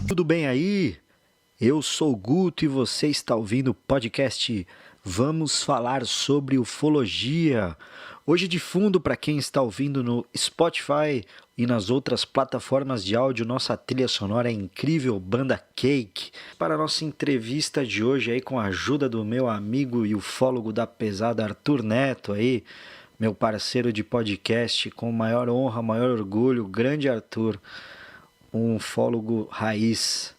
Tudo bem aí? Eu sou o Guto e você está ouvindo o podcast Vamos Falar sobre Ufologia. Hoje de fundo, para quem está ouvindo no Spotify e nas outras plataformas de áudio, nossa trilha sonora é incrível, Banda Cake. Para a nossa entrevista de hoje aí com a ajuda do meu amigo e ufólogo da pesada Arthur Neto aí, meu parceiro de podcast, com maior honra, maior orgulho, grande Arthur, um ufólogo raiz.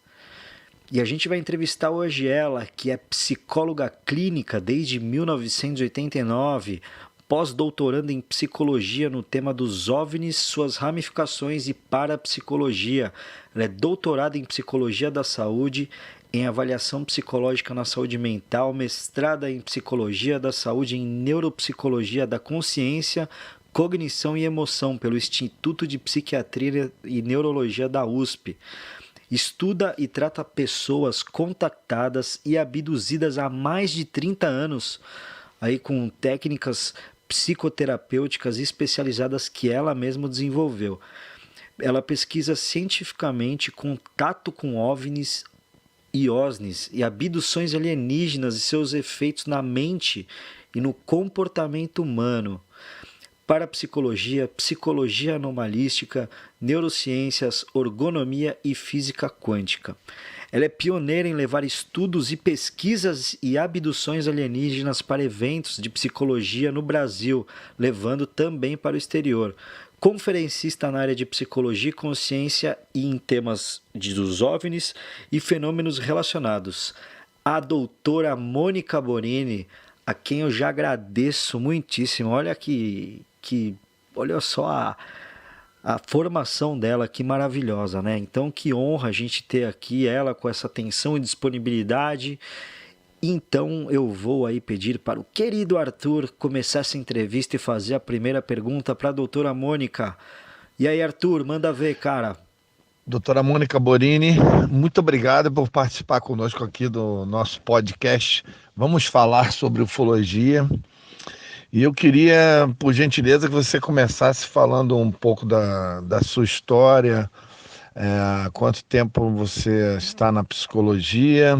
E a gente vai entrevistar hoje ela, que é psicóloga clínica desde 1989, pós-doutoranda em psicologia no tema dos OVNIs, suas ramificações e parapsicologia. Ela é doutorada em psicologia da saúde, em avaliação psicológica na saúde mental, mestrada em psicologia da saúde, em neuropsicologia da consciência, cognição e emoção pelo Instituto de Psiquiatria e Neurologia da USP. Estuda e trata pessoas contactadas e abduzidas há mais de 30 anos, aí com técnicas psicoterapêuticas especializadas que ela mesma desenvolveu. Ela pesquisa cientificamente contato com OVNIs e OSNIs e abduções alienígenas e seus efeitos na mente e no comportamento humano. Parapsicologia, psicologia anomalística, neurociências, orgonomia e física quântica. Ela é pioneira em levar estudos e pesquisas e abduções alienígenas para eventos de psicologia no Brasil, levando também para o exterior. Conferencista na área de psicologia e consciência e em temas dos OVNIs e fenômenos relacionados. A doutora Mônica Borini, a quem eu já agradeço muitíssimo. Olha só a formação dela, que maravilhosa, né? Então, que honra a gente ter aqui ela com essa atenção e disponibilidade. Então, eu vou aí pedir para o querido Arthur começar essa entrevista e fazer a primeira pergunta para a doutora Mônica. E aí, Arthur, manda ver, cara. Doutora Mônica Borini, muito obrigado por participar conosco aqui do nosso podcast. Vamos falar sobre ufologia. E eu queria, por gentileza, que você começasse falando um pouco da sua história, há quanto tempo você está na psicologia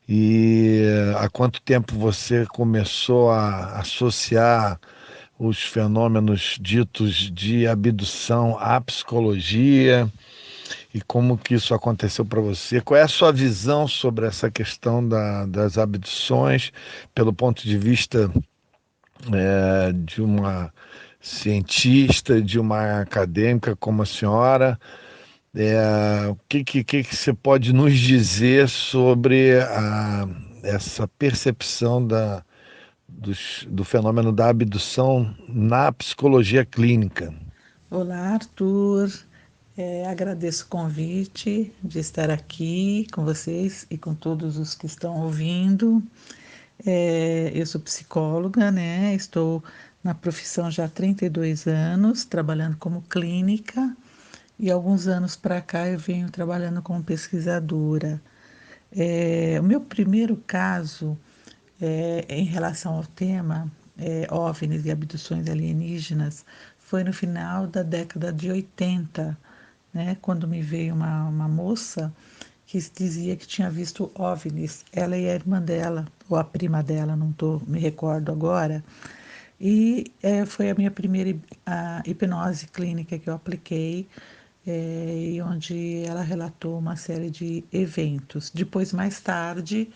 e há quanto tempo você começou a associar os fenômenos ditos de abdução à psicologia. E como que isso aconteceu para você? Qual é a sua visão sobre essa questão das abduções, pelo ponto de vista de uma cientista, de uma acadêmica como a senhora? O que você pode nos dizer sobre essa percepção do fenômeno da abdução na psicologia clínica? Olá, Arthur. Agradeço o convite de estar aqui com vocês e com todos os que estão ouvindo. Eu sou psicóloga, né? Estou na profissão já há 32 anos, trabalhando como clínica, e alguns anos para cá eu venho trabalhando como pesquisadora. O meu primeiro caso em relação ao tema OVNIs e abduções alienígenas foi no final da década de 80, né, quando me veio uma moça que dizia que tinha visto OVNIs, ela e a irmã dela, ou a prima dela, não me recordo agora, e foi a minha primeira hipnose clínica que eu apliquei, e onde ela relatou uma série de eventos. Depois, mais tarde,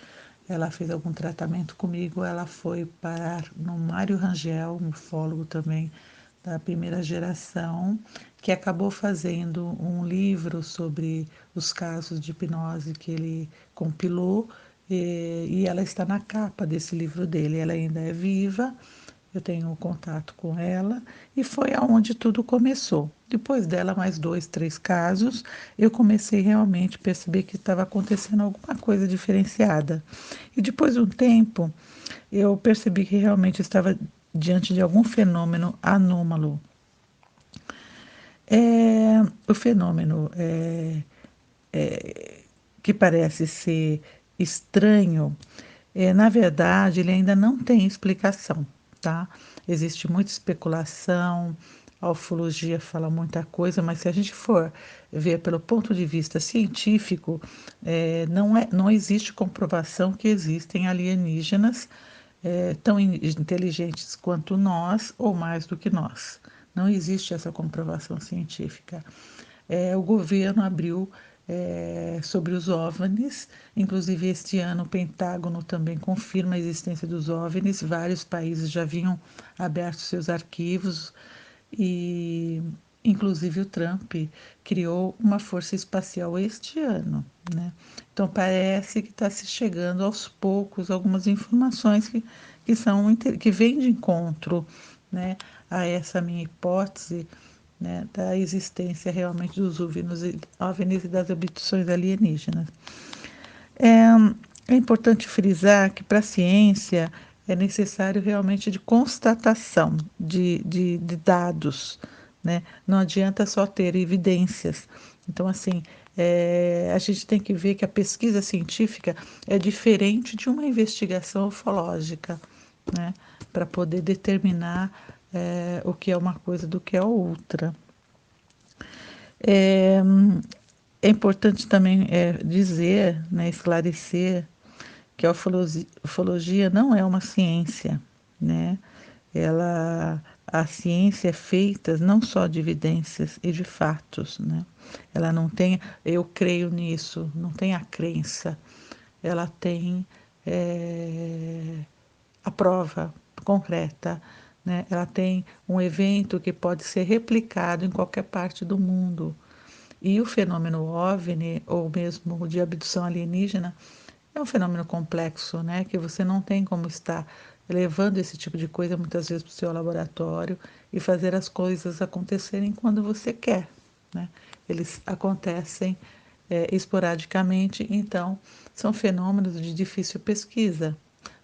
ela fez algum tratamento comigo, ela foi parar no Mário Rangel, um ufólogo também da primeira geração, que acabou fazendo um livro sobre os casos de hipnose que ele compilou, e ela está na capa desse livro dele. Ela ainda é viva, eu tenho contato com ela, e foi aonde tudo começou. Depois dela, mais 2, 3 casos, eu comecei realmente a perceber que estava acontecendo alguma coisa diferenciada. E depois de um tempo, eu percebi que realmente estava diante de algum fenômeno anômalo. O fenômeno que parece ser estranho, na verdade, ele ainda não tem explicação, tá? Existe muita especulação, a ufologia fala muita coisa, mas se a gente for ver pelo ponto de vista científico, não existe comprovação que existem alienígenas tão inteligentes quanto nós ou mais do que nós. Não existe essa comprovação científica. O governo abriu sobre os OVNIs, inclusive este ano o Pentágono também confirma a existência dos OVNIs, vários países já haviam aberto seus arquivos e inclusive o Trump criou uma força espacial este ano, né? Então parece que está se chegando aos poucos algumas informações que vêm de encontro, né, a essa minha hipótese, né, da existência realmente dos OVNIs e das abduções alienígenas. É importante frisar que para a ciência é necessário realmente de constatação de dados, né? Não adianta só ter evidências. Então, assim, a gente tem que ver que a pesquisa científica é diferente de uma investigação ufológica, né? Para poder determinar o que é uma coisa do que é outra. É, é importante também dizer, né, esclarecer que a ufologia não é uma ciência, né? A ciência é feita não só de evidências e de fatos, né? Ela não tem, eu creio nisso, não tem a crença, ela tem a prova concreta, né? Ela tem um evento que pode ser replicado em qualquer parte do mundo. E o fenômeno OVNI, ou mesmo de abdução alienígena, é um fenômeno complexo, né? Que você não tem como estar levando esse tipo de coisa muitas vezes para o seu laboratório e fazer as coisas acontecerem quando você quer, né? Eles acontecem esporadicamente, então são fenômenos de difícil pesquisa,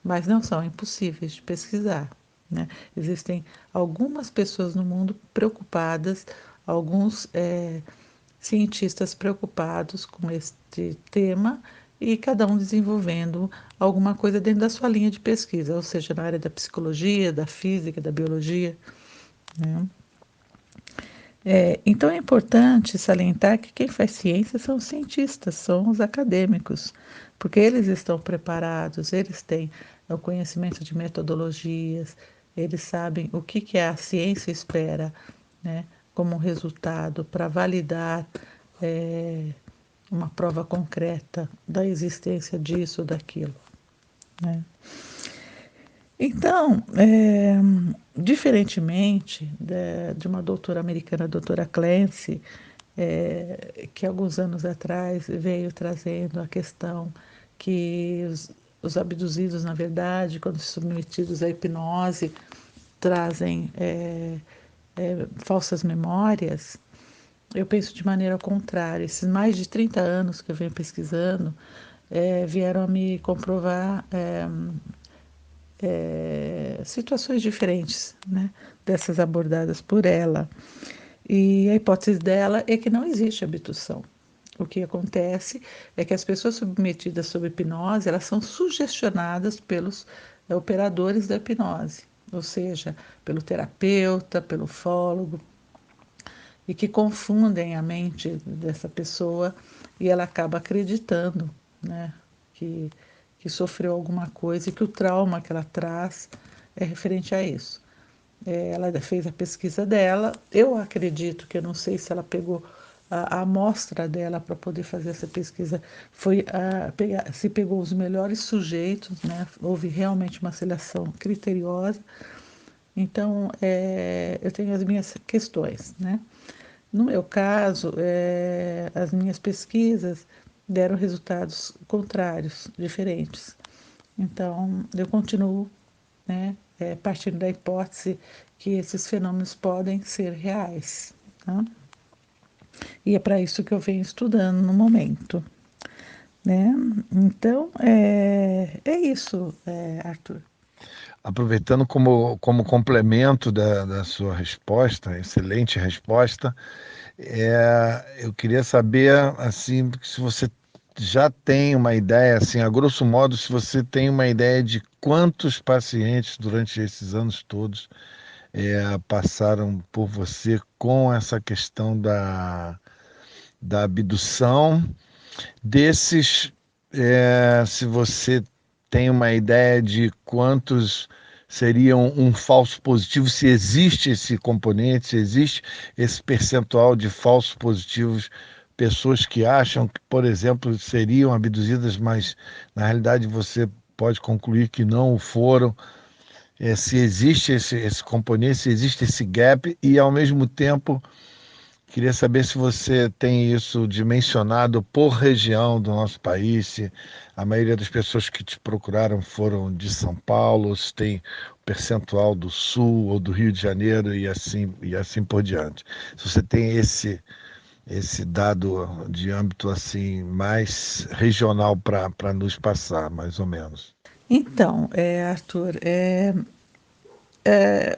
mas não são impossíveis de pesquisar, né? Existem algumas pessoas no mundo preocupadas, alguns cientistas preocupados com este tema e cada um desenvolvendo alguma coisa dentro da sua linha de pesquisa, ou seja, na área da psicologia, da física, da biologia, né? Então é importante salientar que quem faz ciência são os cientistas, são os acadêmicos, porque eles estão preparados, eles têm o conhecimento de metodologias, eles sabem o que a ciência espera, né, como resultado para validar uma prova concreta da existência disso ou daquilo, né? Então, diferentemente de uma doutora americana, a doutora Clancy, que alguns anos atrás veio trazendo a questão que os abduzidos, na verdade, quando submetidos à hipnose, trazem falsas memórias, eu penso de maneira contrária. Esses mais de 30 anos que eu venho pesquisando vieram a me comprovar situações diferentes, né, dessas abordadas por ela. E a hipótese dela é que não existe abdução. O que acontece é que as pessoas submetidas sob hipnose, elas são sugestionadas pelos operadores da hipnose, ou seja, pelo terapeuta, pelo ufólogo, e que confundem a mente dessa pessoa e ela acaba acreditando, né, que, que sofreu alguma coisa e que o trauma que ela traz é referente a isso. Ela fez a pesquisa dela, eu acredito que eu não sei se ela pegou a amostra dela para poder fazer essa pesquisa, se pegou os melhores sujeitos, né? Houve realmente uma seleção criteriosa, então eu tenho as minhas questões, né? No meu caso, as minhas pesquisas deram resultados contrários, diferentes. Então, eu continuo, né, partindo da hipótese que esses fenômenos podem ser reais, tá? E é para isso que eu venho estudando no momento, né? Então, é isso, Arthur. Aproveitando como complemento da sua resposta, excelente resposta, eu queria saber, assim, se você já tem uma ideia, assim, a grosso modo, se você tem uma ideia de quantos pacientes durante esses anos todos passaram por você com essa questão da abdução. Desses, se você tem uma ideia de quantos seriam um falso positivo, se existe esse componente, se existe esse percentual de falsos positivos, pessoas que acham que, por exemplo, seriam abduzidas, mas na realidade você pode concluir que não o foram. Se existe esse componente, se existe esse gap, e ao mesmo tempo queria saber se você tem isso dimensionado por região do nosso país, se a maioria das pessoas que te procuraram foram de São Paulo, se tem percentual do Sul ou do Rio de Janeiro e assim por diante. Se você tem esse dado de âmbito assim mais regional para nos passar, mais ou menos. Então, Arthur,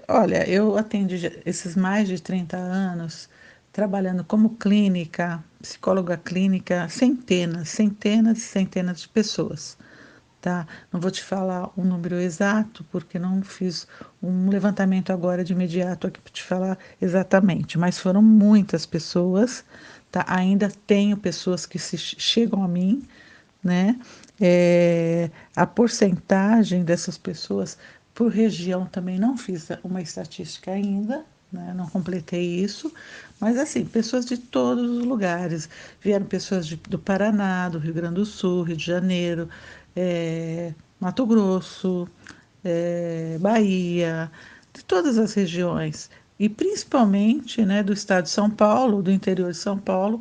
olha, eu atendo esses mais de 30 anos trabalhando como clínica, psicóloga clínica, centenas, centenas e centenas de pessoas, tá? Não vou te falar o número exato, porque não fiz um levantamento agora de imediato aqui para te falar exatamente, mas foram muitas pessoas, tá? Ainda tenho pessoas que chegam a mim, né? A porcentagem dessas pessoas por região também não fiz uma estatística ainda, né? Não completei isso, mas assim, pessoas de todos os lugares. Vieram pessoas do Paraná, do Rio Grande do Sul, Rio de Janeiro, Mato Grosso, Bahia, de todas as regiões. E principalmente, né, do estado de São Paulo, do interior de São Paulo,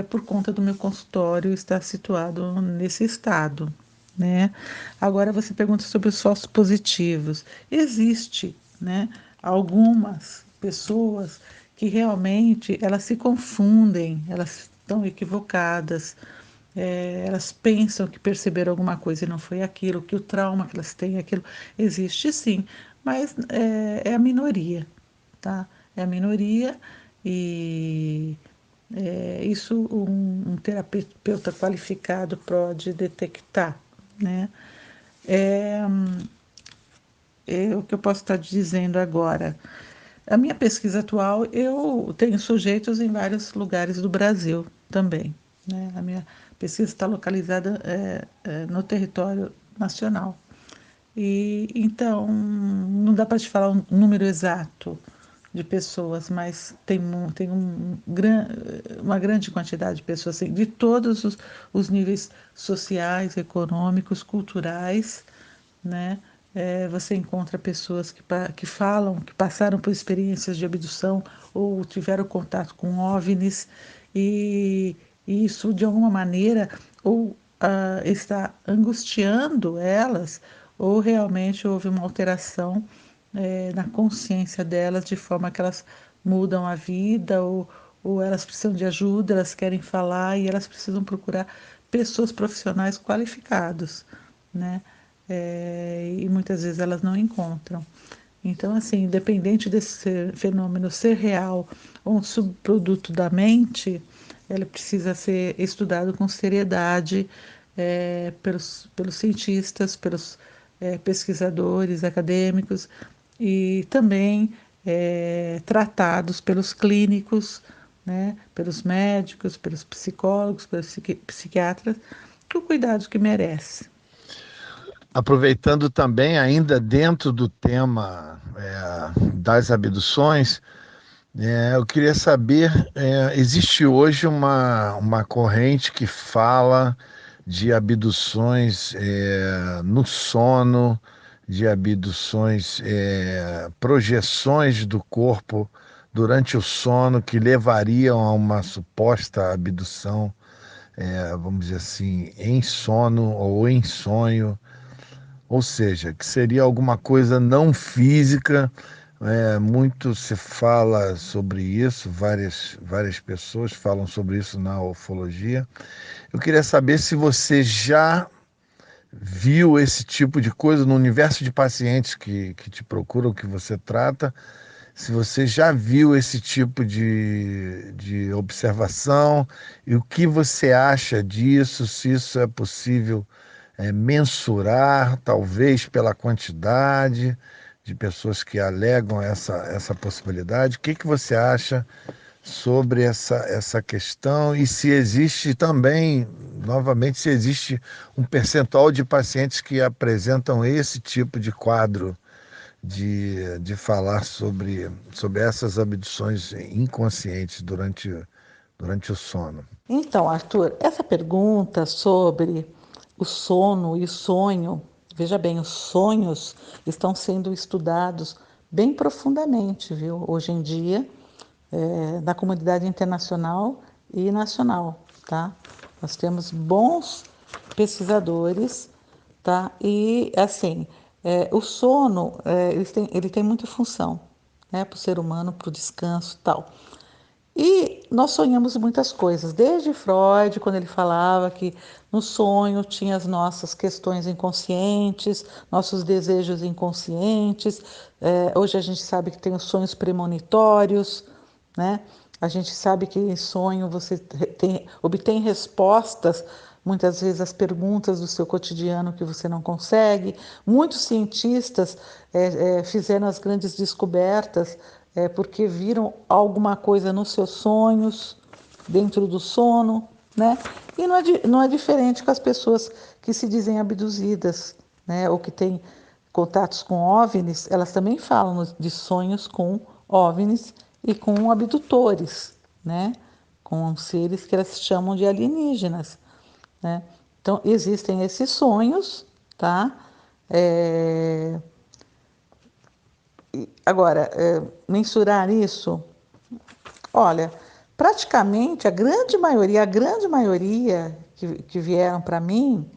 por conta do meu consultório estar situado nesse estado, né? Agora você pergunta sobre os falsos positivos. Existe, né, algumas pessoas que realmente elas se confundem, elas estão equivocadas, elas pensam que perceberam alguma coisa e não foi aquilo, que o trauma que elas têm, aquilo existe sim, mas é a minoria, tá? É a minoria e isso um terapeuta qualificado pode detectar, né? É, o que eu posso estar dizendo agora? A minha pesquisa atual, eu tenho sujeitos em vários lugares do Brasil também, né? A minha pesquisa está localizada no território nacional. E então, não dá para te falar um número exato de pessoas, mas tem uma grande quantidade de pessoas assim, de todos os níveis sociais, econômicos, culturais, né? Você encontra pessoas que falam que passaram por experiências de abdução ou tiveram contato com OVNIs e, e isso de alguma maneira ou está angustiando elas ou realmente houve uma alteração na consciência delas de forma que elas mudam a vida ou elas precisam de ajuda, elas querem falar e elas precisam procurar pessoas profissionais qualificados, né? E muitas vezes elas não encontram. Então, assim, independente desse fenômeno ser real ou um subproduto da mente, ele precisa ser estudado com seriedade pelos cientistas, pelos pesquisadores acadêmicos e também tratados pelos clínicos, né, pelos médicos, pelos psicólogos, pelos psiquiatras, com o cuidado que merece. Aproveitando também, ainda dentro do tema das abduções, eu queria saber, existe hoje uma corrente que fala de abduções no sono, de abduções, projeções do corpo durante o sono que levariam a uma suposta abdução, vamos dizer assim, em sono ou em sonho, ou seja, que seria alguma coisa não física. Muito se fala sobre isso, várias pessoas falam sobre isso na ufologia. Eu queria saber se você já viu esse tipo de coisa no universo de pacientes que te procuram, que você trata, se você já viu esse tipo de observação e o que você acha disso, se isso é possível mensurar, talvez pela quantidade de pessoas que alegam essa possibilidade. O que você acha sobre essa questão e se existe também, novamente, se existe um percentual de pacientes que apresentam esse tipo de quadro de falar sobre essas abduções inconscientes durante o sono? Então, Arthur, essa pergunta sobre o sono e o sonho, veja bem, os sonhos estão sendo estudados bem profundamente, viu, hoje em dia, na comunidade internacional e nacional, tá? Nós temos bons pesquisadores, tá? E, assim, o sono, ele tem muita função, né, para o ser humano, para o descanso e tal. E nós sonhamos muitas coisas, desde Freud, quando ele falava que no sonho tinha as nossas questões inconscientes, nossos desejos inconscientes. Hoje a gente sabe que tem os sonhos premonitórios, né? A gente sabe que em sonho você obtém respostas, muitas vezes, às perguntas do seu cotidiano que você não consegue. Muitos cientistas fizeram as grandes descobertas porque viram alguma coisa nos seus sonhos, dentro do sono, né? E não é diferente com as pessoas que se dizem abduzidas, né? Ou que têm contatos com OVNIs, elas também falam de sonhos com OVNIs e com abdutores, né? Com seres que elas chamam de alienígenas, né? Então, existem esses sonhos, tá? Agora, mensurar isso, olha, praticamente a grande maioria que vieram para mim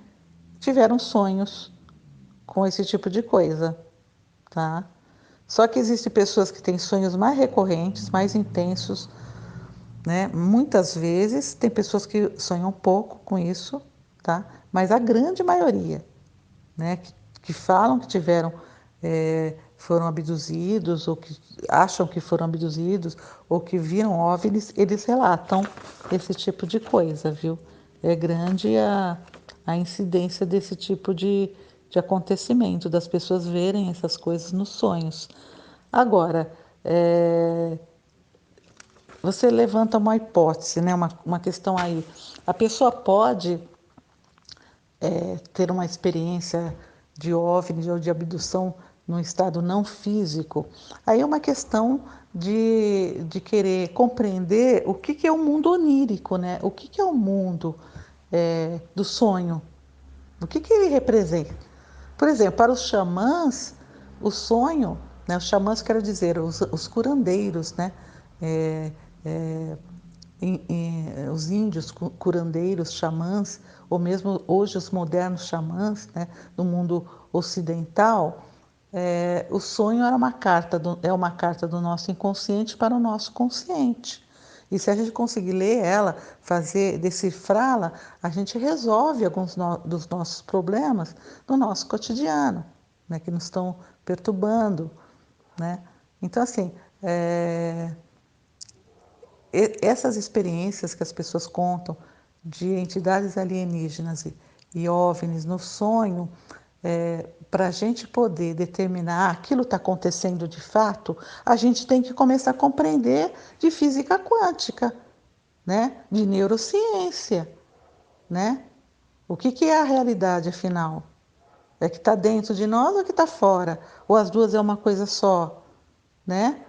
tiveram sonhos com esse tipo de coisa, tá? Só que existem pessoas que têm sonhos mais recorrentes, mais intensos, né? Muitas vezes tem pessoas que sonham pouco com isso, tá? Mas a grande maioria, né? Que falam que foram abduzidos ou que acham que foram abduzidos ou que viram OVNIs, eles relatam esse tipo de coisa, viu? É grande a incidência desse tipo de acontecimento, das pessoas verem essas coisas nos sonhos. Agora, você levanta uma hipótese, né? Uma questão aí. A pessoa pode ter uma experiência de OVNI ou de abdução num estado não físico, aí é uma questão de querer compreender o que é o mundo onírico, né? O que é o mundo do sonho, o que ele representa. Por exemplo, para os xamãs, o sonho, né? Os xamãs, quero dizer, os curandeiros, né? É, é, os índios curandeiros, xamãs, ou mesmo hoje os modernos xamãs, né, no mundo ocidental, o sonho é uma carta do nosso inconsciente para o nosso consciente. E se a gente conseguir ler ela, decifrá-la, a gente resolve alguns dos nossos problemas no nosso cotidiano, né, que nos estão perturbando, né? Então, assim, essas experiências que as pessoas contam de entidades alienígenas e OVNIs no sonho, para a gente poder determinar aquilo está acontecendo de fato, a gente tem que começar a compreender de física quântica, né? De neurociência, né? O que é a realidade, afinal? É que está dentro de nós ou que está fora? Ou as duas é uma coisa só, né?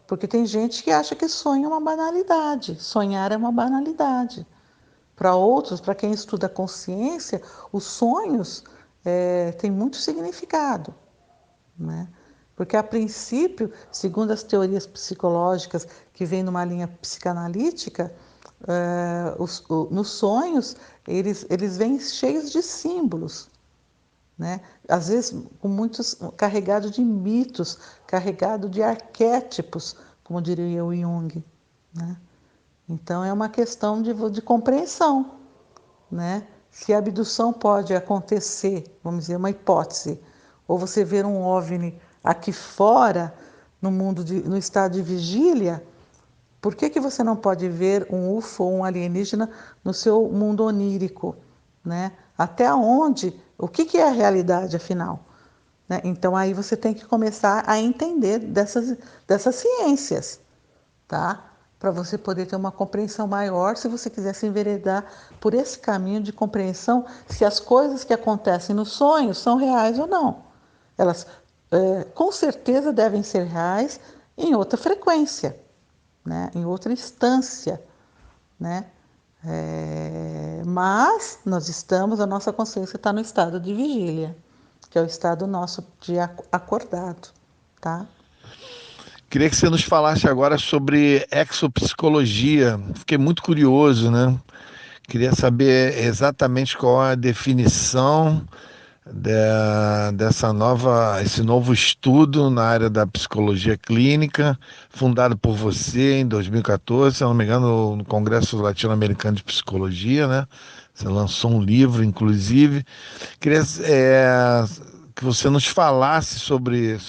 Porque tem gente que acha que sonho é uma banalidade, sonhar é uma banalidade. Para outros, para quem estuda consciência, os sonhos têm muito significado, né? Porque, a princípio, segundo as teorias psicológicas que vêm numa linha psicanalítica, nos sonhos eles vêm cheios de símbolos, né? Às vezes carregado de mitos, carregado de arquétipos, como diria o Jung, né? Então é uma questão de compreensão, né? Se a abdução pode acontecer, vamos dizer, uma hipótese, ou você ver um OVNI aqui fora, no estado de vigília, por que você não pode ver um UFO ou um alienígena no seu mundo onírico, né? Até onde? O que é a realidade, afinal? né? Então, aí você tem que começar a entender dessas ciências, tá? Para você poder ter uma compreensão maior, se você quiser se enveredar por esse caminho de compreensão, se as coisas que acontecem nos sonhos são reais ou não. Elas, com certeza, devem ser reais em outra frequência, né? Em outra instância, né? Mas a nossa consciência está no estado de vigília, que é o estado nosso de acordado, tá? Queria que você nos falasse agora sobre exopsicologia. Fiquei muito curioso, né? Queria saber exatamente qual é a definição esse novo estudo na área da psicologia clínica, fundado por você em 2014, se não me engano, no Congresso Latino-Americano de Psicologia, né? Você lançou um livro, inclusive. Queria, que você nos falasse sobre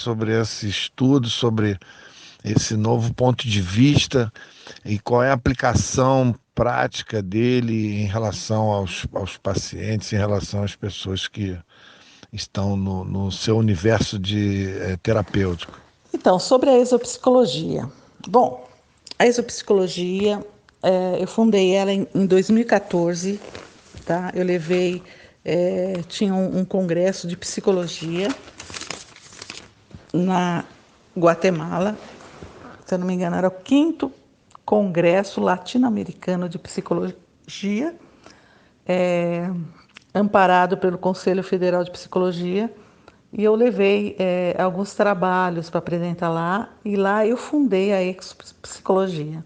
esse estudo, sobre esse novo ponto de vista e qual é a aplicação prática dele em relação aos pacientes, em relação às pessoas que estão no seu universo terapêutico. Então, sobre a exopsicologia. Bom, a exopsicologia, eu fundei ela em 2014, tá? Eu levei, tinha um congresso de psicologia na Guatemala, se eu não me engano, era o 5º Congresso Latino-Americano de Psicologia, amparado pelo Conselho Federal de Psicologia, e eu levei alguns trabalhos para apresentar lá, e lá eu fundei a Expsicologia,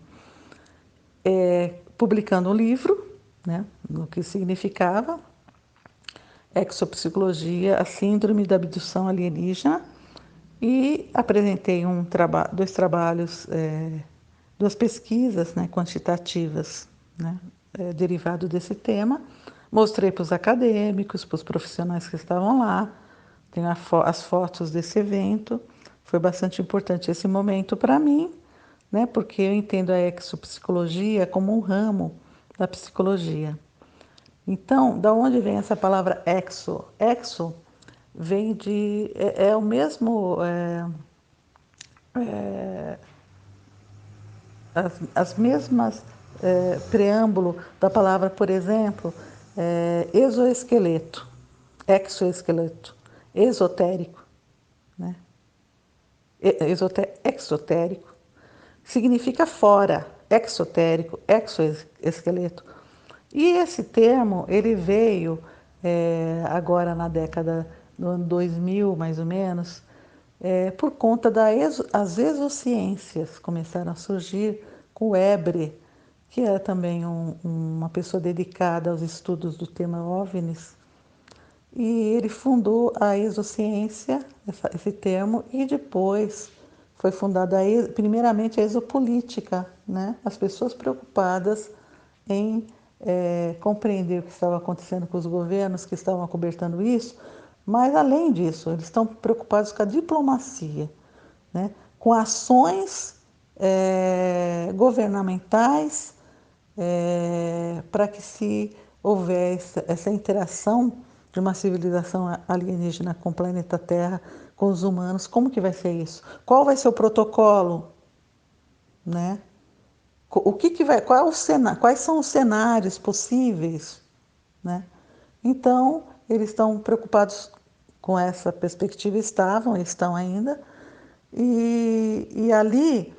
publicando um livro, né, no que significava Exopsicologia, a Síndrome da Abdução Alienígena, e apresentei dois trabalhos, duas pesquisas, né, quantitativas, né, derivado desse tema. Mostrei para os acadêmicos, para os profissionais que estavam lá. Tenho as fotos desse evento. Foi bastante importante esse momento para mim, né, porque eu entendo a exopsicologia como um ramo da psicologia. Então, da onde vem essa palavra exo? Exo vem de... é o mesmo... as mesmas preâmbulo da palavra, por exemplo, exoesqueleto, exoesqueleto, esotérico, né? Exotérico significa fora, exotérico, exoesqueleto. E esse termo, ele veio agora na década do ano 2000, mais ou menos, por conta das exociências começaram a surgir com o Ebre, que era também uma pessoa dedicada aos estudos do tema OVNIs, e ele fundou a exociência, esse termo, e depois foi fundada primeiramente a exopolítica, né? As pessoas preocupadas em compreender o que estava acontecendo com os governos que estavam acobertando isso, mas além disso, eles estão preocupados com a diplomacia, né? Com ações governamentais para que se houvesse essa interação de uma civilização alienígena com o planeta Terra, com os humanos. Como que vai ser isso? Qual vai ser o protocolo, né? Qual é o cenário, quais são os cenários possíveis, né? Então, eles estão preocupados com essa perspectiva, estão ainda, e ali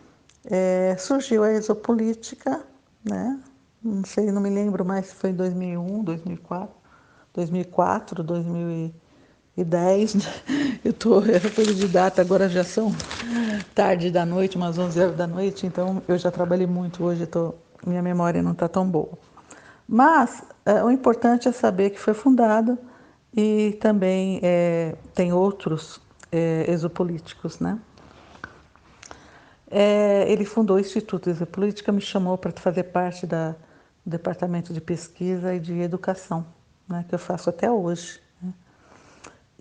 surgiu a exopolítica, né? Não sei, não me lembro mais se foi em 2001, 2004, 2010. Eu tô coisa de data, agora já são tarde da noite, umas 11 horas da noite, então eu já trabalhei muito hoje, minha memória não está tão boa. Mas o importante é saber que foi fundado e também tem outros exopolíticos, né? Ele fundou o Instituto Exopolítica, me chamou para fazer parte do Departamento de Pesquisa e de Educação, né, que eu faço até hoje, né?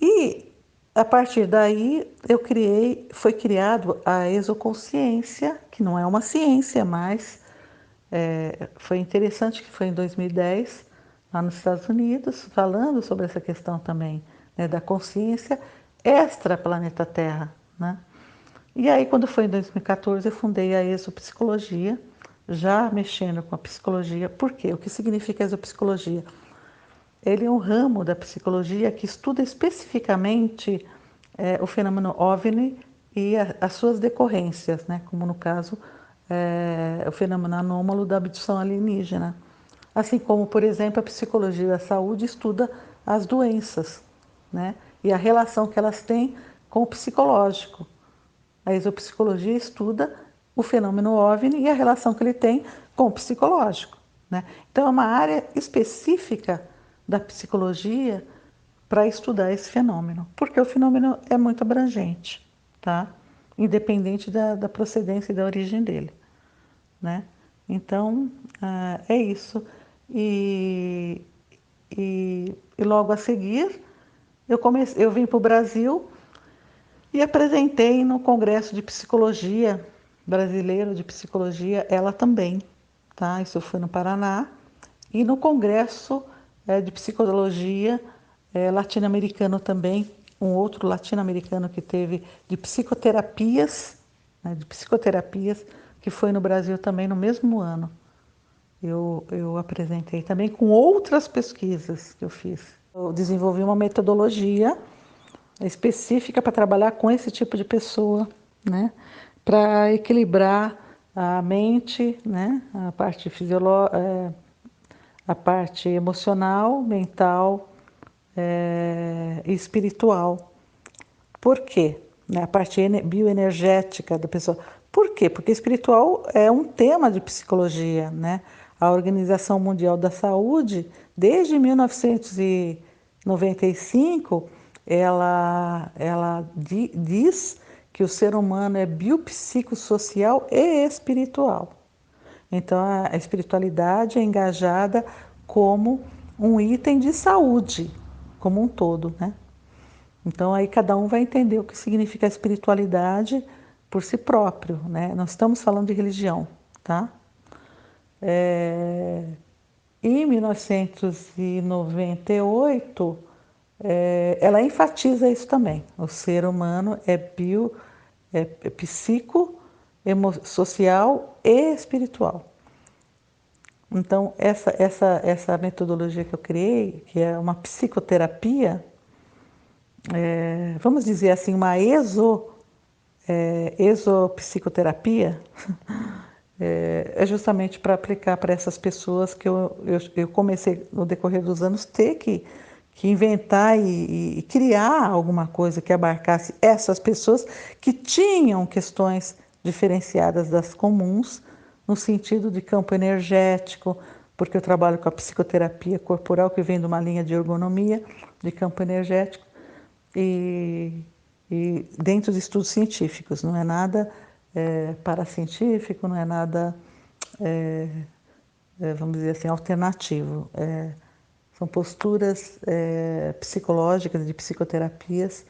E a partir daí foi criado a exoconsciência, que não é uma ciência, mas foi interessante que foi em 2010, lá nos Estados Unidos, falando sobre essa questão também, né, da consciência. extra planeta Terra, né? E aí, quando foi em 2014, eu fundei a Exopsicologia, já mexendo com a psicologia. Por quê? O que significa exopsicologia? Ele é um ramo da psicologia que estuda especificamente o fenômeno OVNI e as suas decorrências, né? Como no caso, o fenômeno anômalo da abdução alienígena. Assim como, por exemplo, a psicologia da saúde estuda as doenças, né? E a relação que elas têm com o psicológico. A exopsicologia estuda o fenômeno OVNI e a relação que ele tem com o psicológico, né? Então, é uma área específica da psicologia para estudar esse fenômeno, porque o fenômeno é muito abrangente, tá? Independente da procedência e da origem dele, né? Então, é isso. E, e logo a seguir, eu vim para o Brasil e apresentei no Congresso de Psicologia Brasileiro de Psicologia, ela também, tá? Isso foi no Paraná. E no Congresso de Psicologia latino-americano também, um outro latino-americano que teve de psicoterapias, né, que foi no Brasil também no mesmo ano. Eu apresentei também com outras pesquisas que eu fiz. Eu desenvolvi uma metodologia específica para trabalhar com esse tipo de pessoa, né? Para equilibrar a mente, né? A parte a parte emocional, mental e espiritual. Por quê? Né? A parte bioenergética da pessoa. Por quê? Porque espiritual é um tema de psicologia, né? A Organização Mundial da Saúde, desde 1995, ela diz que o ser humano é biopsicossocial e espiritual. Então, a espiritualidade é engajada como um item de saúde, como um todo, né? Então, aí cada um vai entender o que significa a espiritualidade por si próprio, né? Nós estamos falando de religião, tá? Em 1998, ela enfatiza isso também. O ser humano é psico, social e espiritual. Então, essa metodologia que eu criei, que é uma psicoterapia, vamos dizer assim, uma exopsicoterapia, é justamente para aplicar para essas pessoas que eu comecei, no decorrer dos anos, ter que inventar e criar alguma coisa que abarcasse essas pessoas que tinham questões diferenciadas das comuns, no sentido de campo energético, porque eu trabalho com a psicoterapia corporal, que vem de uma linha de ergonomia, de campo energético, e dentro de estudos científicos, não é nada paracientífico, não é nada, vamos dizer assim, alternativo. São posturas psicológicas, de psicoterapias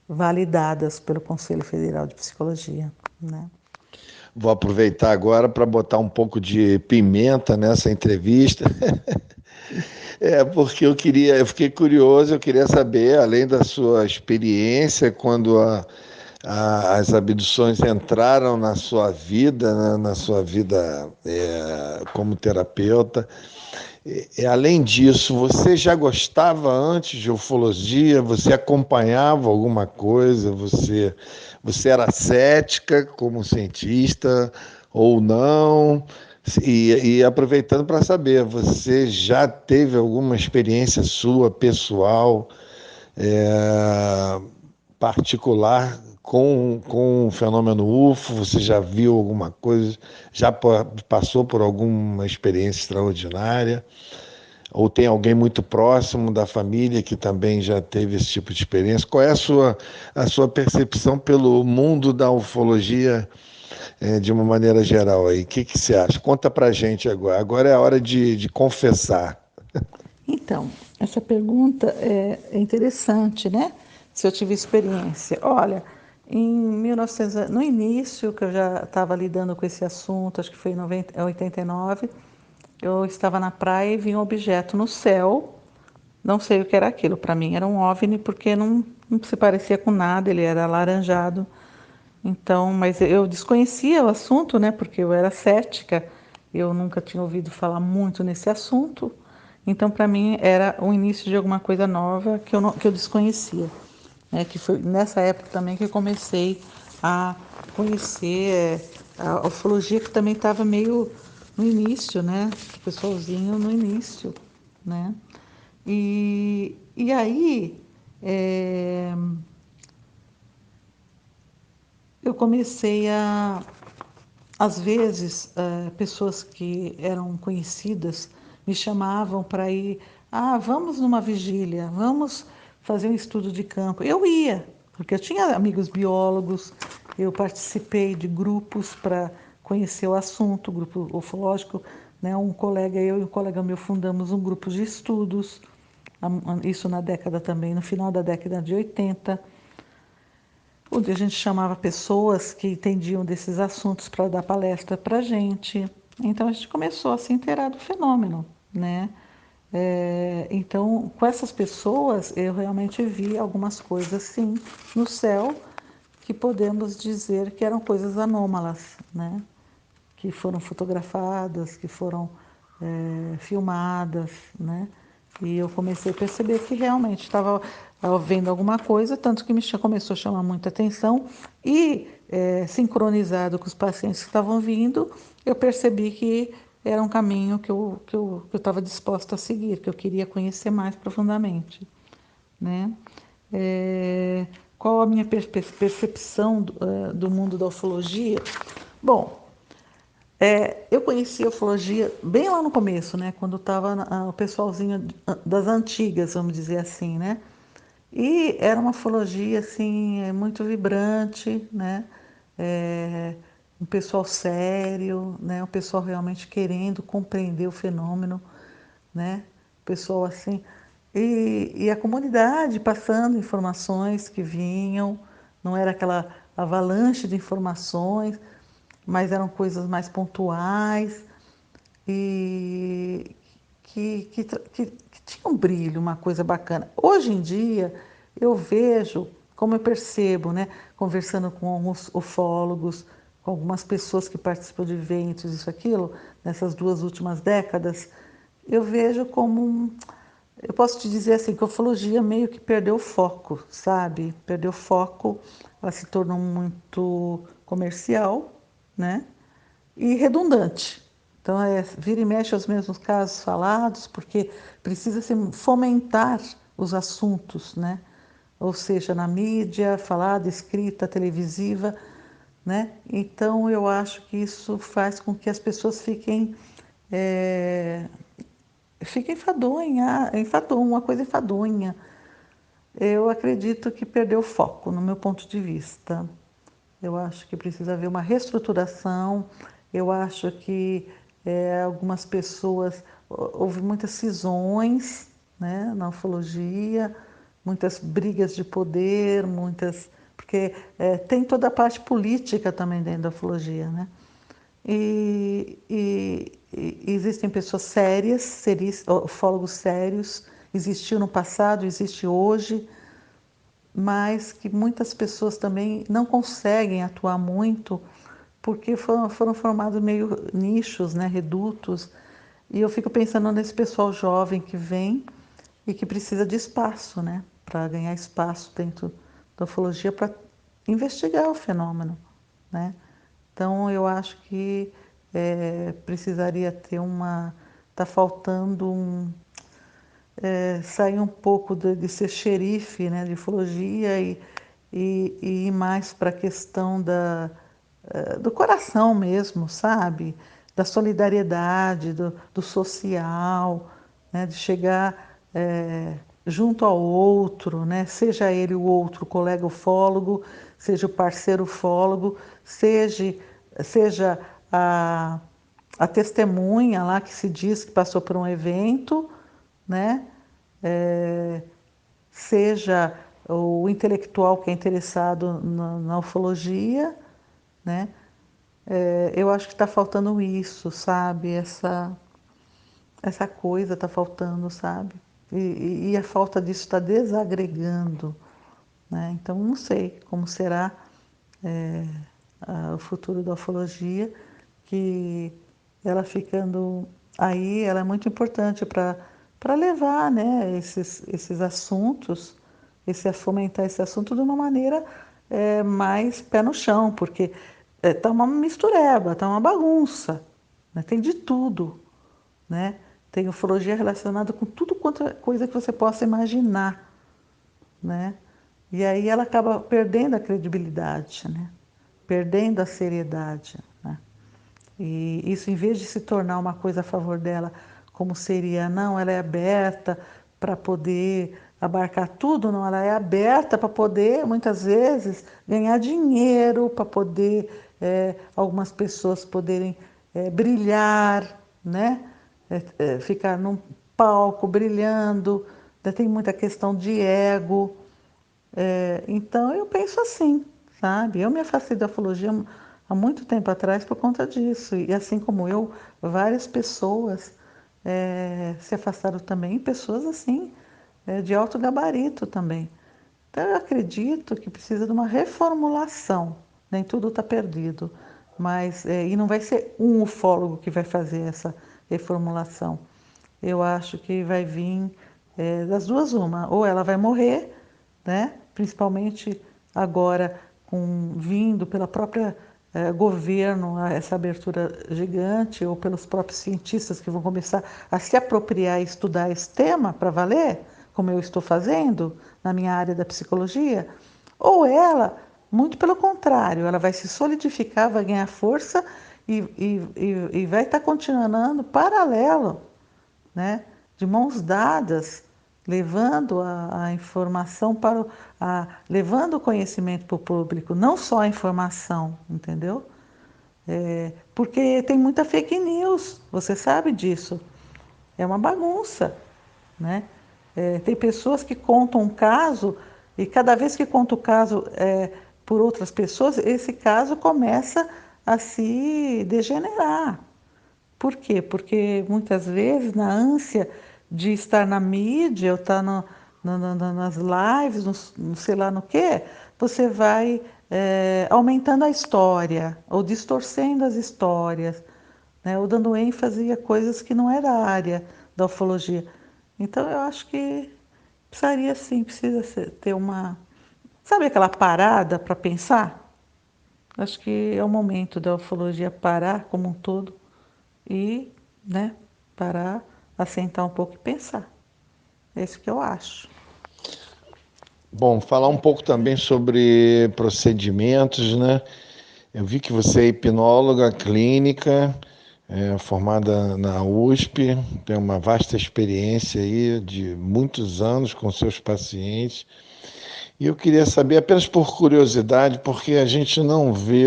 validadas pelo Conselho Federal de Psicologia, né? Vou aproveitar agora para botar um pouco de pimenta nessa entrevista. Porque eu fiquei curioso, eu queria saber, além da sua experiência, quando as abduções entraram na sua vida, né, na sua vida como terapeuta. Além disso, você já gostava antes de ufologia? Você acompanhava alguma coisa? Você era cética como cientista ou não? E aproveitando para saber, você já teve alguma experiência sua, pessoal, é, particular com o fenômeno UFO? Você já viu alguma coisa? Já passou por alguma experiência extraordinária? Ou tem alguém muito próximo da família que também já teve esse tipo de experiência? Qual é a sua percepção pelo mundo da ufologia, de uma maneira geral aí? O que você acha? Conta pra gente agora. Agora é a hora de confessar. Então, essa pergunta é interessante, né? Se eu tive experiência. Olha, no início, que eu já estava lidando com esse assunto, acho que foi em 89, eu estava na praia e vi um objeto no céu, não sei o que era aquilo. Para mim era um OVNI porque não se parecia com nada, ele era alaranjado. Então, mas eu desconhecia o assunto, né? Porque eu era cética, eu nunca tinha ouvido falar muito nesse assunto. Então, para mim era o início de alguma coisa nova que que eu desconhecia, né? Que foi nessa época também que eu comecei a conhecer a ufologia, que também estava meio no início, né? O pessoalzinho no início, né? E aí eu comecei às vezes, pessoas que eram conhecidas me chamavam para ir, vamos numa vigília, vamos fazer um estudo de campo. Eu ia, porque eu tinha amigos biólogos, eu participei de grupos para conhecer o assunto, grupo ufológico, né? Eu e um colega meu fundamos um grupo de estudos, isso na década também, no final da década de 80, onde a gente chamava pessoas que entendiam desses assuntos para dar palestra para a gente. Então a gente começou a se inteirar do fenômeno, né? Então, com essas pessoas, eu realmente vi algumas coisas, sim, no céu, que podemos dizer que eram coisas anômalas, né? Que foram fotografadas, que foram filmadas, né? E eu comecei a perceber que realmente estava vendo alguma coisa, tanto que começou a chamar muita atenção e sincronizado com os pacientes que estavam vindo, eu percebi que era um caminho que eu estava disposta a seguir, que eu queria conhecer mais profundamente, né? Qual a minha percepção do mundo da ufologia? Bom, eu conheci a ufologia bem lá no começo, né? Quando estava o pessoalzinho das antigas, vamos dizer assim, né? E era uma ufologia, assim, muito vibrante, né? Um pessoal sério, né? Um pessoal realmente querendo compreender o fenômeno, né? Pessoal assim... E a comunidade passando informações que vinham, não era aquela avalanche de informações, mas eram coisas mais pontuais e que tinha um brilho, uma coisa bacana. Hoje em dia, eu vejo, como eu percebo, né, conversando com alguns ufólogos, com algumas pessoas que participam de eventos, isso, aquilo, nessas 2 últimas décadas, eu vejo como eu posso te dizer assim, que a ufologia meio que perdeu o foco, sabe? Perdeu o foco, ela se tornou muito comercial, né? E redundante. Então, vira e mexe aos mesmos casos falados, porque precisa se fomentar os assuntos, né? Ou seja, na mídia, falada, escrita, televisiva, né? Então, eu acho que isso faz com que as pessoas fiquem uma coisa enfadonha. Eu acredito que perdeu o foco, no meu ponto de vista. Eu acho que precisa haver uma reestruturação. Eu acho que algumas pessoas... Houve muitas cisões, né, na ufologia, muitas brigas de poder, porque tem toda a parte política também dentro da ufologia, né? E existem pessoas sérias, ufólogos sérios, existiu no passado, existe hoje, mas que muitas pessoas também não conseguem atuar muito porque foram formados meio nichos, né, redutos. E eu fico pensando nesse pessoal jovem que vem e que precisa de espaço, né, para ganhar espaço dentro da ufologia para investigar o fenômeno, né? Então eu acho que precisaria ter tá faltando sair um pouco de ser xerife, né, de ufologia e ir mais para a questão do coração mesmo, sabe? Da solidariedade, do social, né? De chegar junto ao outro, né? Seja ele o outro, o colega ufólogo, seja o parceiro ufólogo, seja a testemunha lá que se diz que passou por um evento, né? Seja o intelectual que é interessado na ufologia, né? Eu acho que está faltando isso, sabe? Essa coisa está faltando, sabe? e a falta disso está desagregando, né? Então, não sei como será o futuro da ufologia, que ela ficando aí, ela é muito importante para levar, né, esses assuntos, fomentar esse assunto de uma maneira mais pé no chão, porque tá uma mistureba, tá uma bagunça, né? Tem de tudo, né? Tem ufologia relacionada com tudo quanto é coisa que você possa imaginar, né? E aí ela acaba perdendo a credibilidade, né? Perdendo a seriedade, né? E isso, em vez de se tornar uma coisa a favor dela, como seria, não, ela é aberta para poder abarcar tudo, não, ela é aberta para poder, muitas vezes, ganhar dinheiro, para poder algumas pessoas poderem brilhar, né? Ficar num palco brilhando, tem muita questão de ego. Então eu penso assim, sabe? Eu me afastei da ufologia há muito tempo atrás por conta disso. E assim como eu, várias pessoas se afastaram também, pessoas assim, de alto gabarito também. Então eu acredito que precisa de uma reformulação. Nem tudo está perdido. Mas, e não vai ser um ufólogo que vai fazer essa reformulação. Eu acho que vai vir das duas uma. Ou ela vai morrer, né? Principalmente agora vindo pela própria governo essa abertura gigante, ou pelos próprios cientistas que vão começar a se apropriar e estudar esse tema para valer, como eu estou fazendo na minha área da psicologia, ou ela, muito pelo contrário, ela vai se solidificar, vai ganhar força e vai estar continuando paralelo, né? De mãos dadas, levando a informação levando o conhecimento para o público, não só a informação, entendeu? Porque tem muita fake news, você sabe disso. É uma bagunça, né? Tem pessoas que contam um caso e cada vez que conta o caso por outras pessoas, esse caso começa a se degenerar. Por quê? Porque muitas vezes, na ânsia de estar na mídia, ou estar nas lives, no sei lá no quê, você vai aumentando a história, ou distorcendo as histórias, né? Ou dando ênfase a coisas que não é da área da ufologia. Então, eu acho que precisaria sim, ter uma. Sabe aquela parada para pensar? Acho que é o momento da ufologia parar como um todo e, né, parar, assentar um pouco e pensar. É isso que eu acho. Bom, falar um pouco também sobre procedimentos, né? Eu vi que você é hipnóloga clínica, formada na USP, tem uma vasta experiência aí de muitos anos com seus pacientes. E eu queria saber, apenas por curiosidade, porque a gente não vê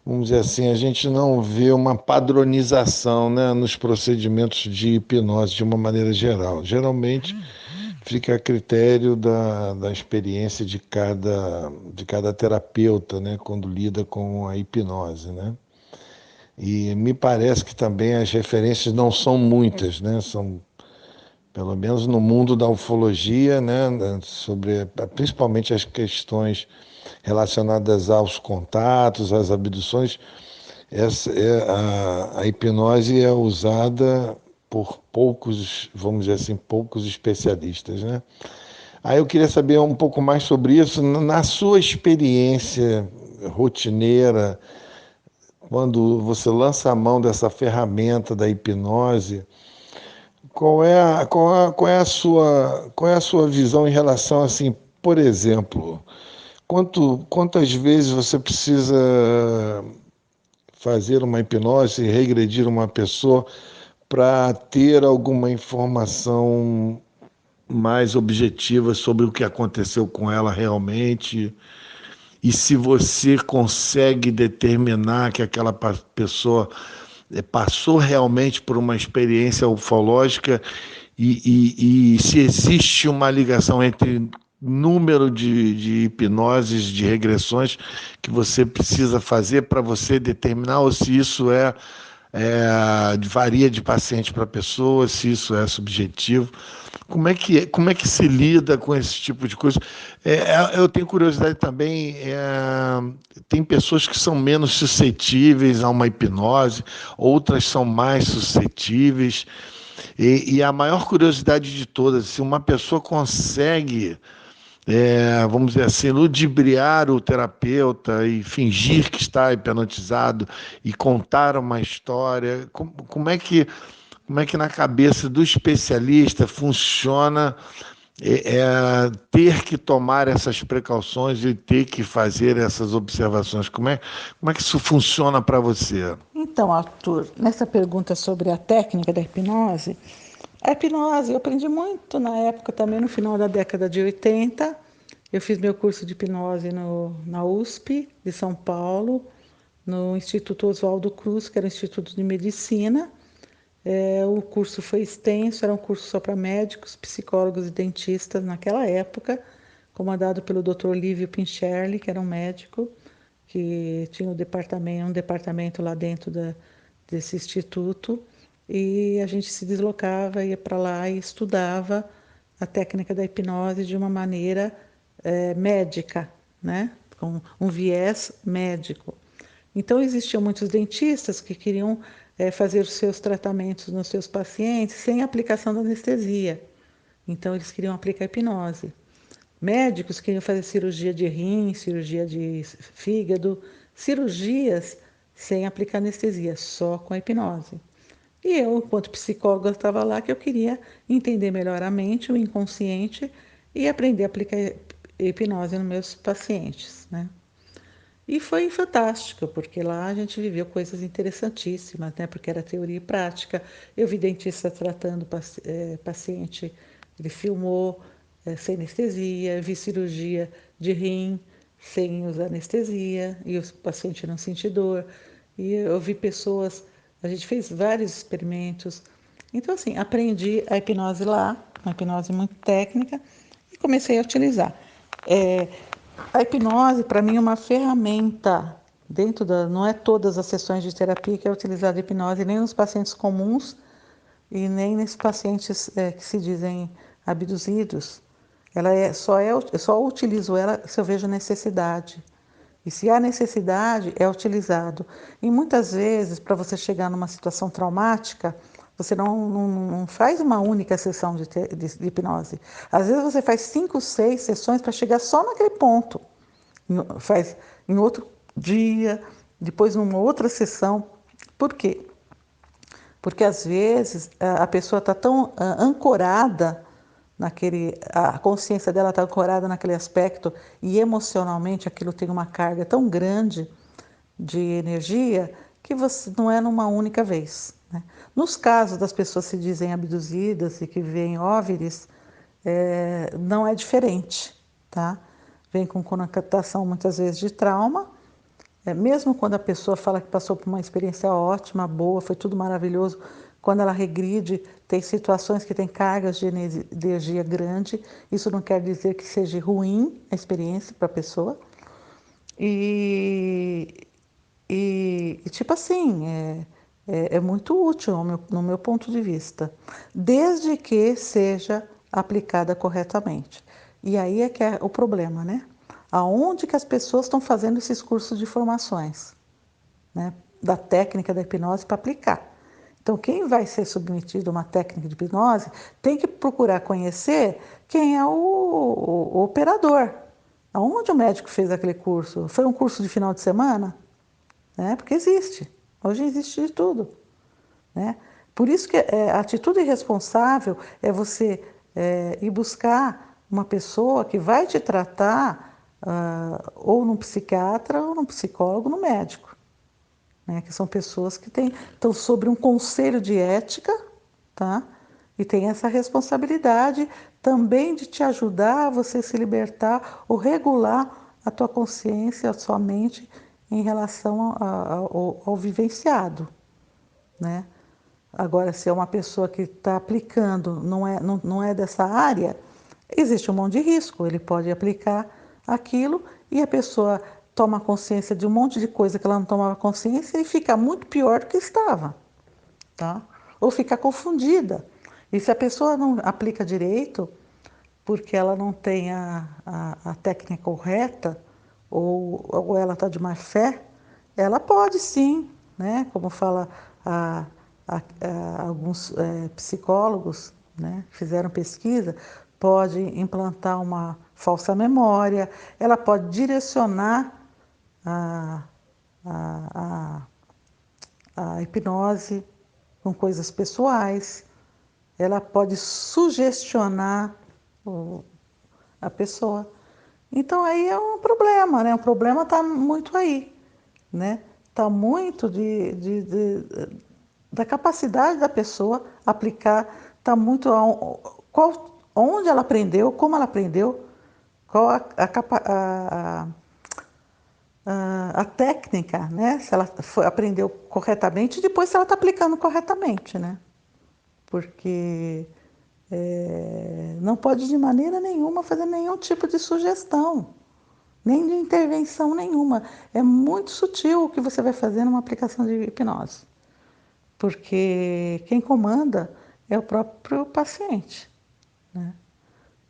vamos dizer assim, a gente não vê uma padronização, né, nos procedimentos de hipnose de uma maneira geral. Geralmente fica a critério da experiência de cada terapeuta, né, quando lida com a hipnose, né? E me parece que também as referências não são muitas, né? São, pelo menos no mundo da ufologia, né, sobre principalmente as questões relacionadas aos contatos, às abduções, a hipnose é usada por poucos, vamos dizer assim, poucos especialistas, né? Aí eu queria saber um pouco mais sobre isso, na sua experiência rotineira, quando você lança a mão dessa ferramenta da hipnose, qual é a sua visão em relação, assim, por exemplo, quantas vezes você precisa fazer uma hipnose, regredir uma pessoa para ter alguma informação mais objetiva sobre o que aconteceu com ela realmente, e se você consegue determinar que aquela pessoa passou realmente por uma experiência ufológica e se existe uma ligação entre número de hipnoses, de regressões que você precisa fazer para você determinar, ou se isso é varia de paciente para pessoa, se isso é subjetivo. Como é que se lida com esse tipo de coisa? Eu tenho curiosidade também, tem pessoas que são menos suscetíveis a uma hipnose, outras são mais suscetíveis, e a maior curiosidade de todas, se uma pessoa consegue, vamos dizer assim, ludibriar o terapeuta e fingir que está hipnotizado e contar uma história, como é que na cabeça do especialista funciona ter que tomar essas precauções e ter que fazer essas observações? Como é que isso funciona para você? Então, Arthur, nessa pergunta sobre a técnica da hipnose, a hipnose eu aprendi muito na época também, no final da década de 80. Eu fiz meu curso de hipnose na USP de São Paulo, no Instituto Oswaldo Cruz, que era o Instituto de Medicina. O curso foi extenso, era um curso só para médicos, psicólogos e dentistas naquela época, comandado pelo Dr. Lívio Pincherli, que era um médico que tinha um departamento lá dentro desse instituto, e a gente se deslocava, ia para lá e estudava a técnica da hipnose de uma maneira médica, né? Com um viés médico. Então, existiam muitos dentistas que queriam fazer os seus tratamentos nos seus pacientes sem aplicação da anestesia. Então, eles queriam aplicar hipnose. Médicos queriam fazer cirurgia de rim, cirurgia de fígado, cirurgias sem aplicar anestesia, só com a hipnose. E eu, enquanto psicóloga, estava lá que eu queria entender melhor a mente, o inconsciente e aprender a aplicar hipnose nos meus pacientes, né? E foi fantástico, porque lá a gente viveu coisas interessantíssimas, né? Porque era teoria e prática. Eu vi dentista tratando paciente, ele filmou sem anestesia, vi cirurgia de rim sem usar anestesia, e o paciente não sentiu dor. E eu vi pessoas, a gente fez vários experimentos. Então, assim, aprendi a hipnose lá, uma hipnose muito técnica, e comecei a utilizar. É, a hipnose, para mim, é uma ferramenta não é todas as sessões de terapia que é utilizada a hipnose, nem nos pacientes comuns e nem nesses pacientes que se dizem abduzidos. Eu só utilizo ela se eu vejo necessidade. E se há necessidade, é utilizado. E muitas vezes, para você chegar numa situação traumática, você não faz uma única sessão de hipnose. Às vezes você faz 5, 6 sessões para chegar só naquele ponto. Faz em outro dia, depois numa outra sessão. Por quê? Porque às vezes a pessoa está tão ancorada a consciência dela está ancorada naquele aspecto e emocionalmente aquilo tem uma carga tão grande de energia que você não é numa única vez, né? Nos casos das pessoas que se dizem abduzidas e que veem OVNIs, não é diferente, tá? Vem com conotação muitas vezes de trauma. Mesmo quando a pessoa fala que passou por uma experiência ótima, boa, foi tudo maravilhoso, quando ela regride, tem situações que têm cargas de energia grande, isso não quer dizer que seja ruim a experiência para a pessoa. E tipo assim, é muito útil no meu ponto de vista, desde que seja aplicada corretamente. E aí é que é o problema, né? Aonde que as pessoas estão fazendo esses cursos de formações, né, da técnica da hipnose para aplicar. Então, quem vai ser submetido a uma técnica de hipnose tem que procurar conhecer quem é o operador. Aonde o médico fez aquele curso? Foi um curso de final de semana? Né? Porque existe. Hoje existe de tudo. Né? Por isso que a atitude irresponsável é você ir buscar uma pessoa que vai te tratar ou num psiquiatra, ou num psicólogo, no médico. Né? Que são pessoas que estão sobre um conselho de ética, tá? E tem essa responsabilidade também de te ajudar a você se libertar ou regular a tua consciência, a sua mente em relação ao vivenciado, né? Agora, se é uma pessoa que está aplicando, não é dessa área, existe um monte de risco. Ele pode aplicar aquilo e a pessoa toma consciência de um monte de coisa que ela não tomava consciência e fica muito pior do que estava. tá? Ou fica confundida. E se a pessoa não aplica direito, porque ela não tem a técnica correta, ou ela está de má fé, ela pode sim, né? Como fala a, alguns psicólogos, né? Que fizeram pesquisa, pode implantar uma falsa memória, ela pode direcionar a, a, a hipnose com coisas pessoais, ela pode sugestionar a pessoa. Então aí é um problema, né? O problema está muito aí, né? Está muito da capacidade da pessoa aplicar, está muito onde ela aprendeu, como ela aprendeu, qual a técnica, né? Se ela aprendeu corretamente e depois se ela está aplicando corretamente, né? Porque não pode de maneira nenhuma fazer nenhum tipo de sugestão, nem de intervenção nenhuma. É muito sutil o que você vai fazer numa aplicação de hipnose, porque quem comanda é o próprio paciente, né?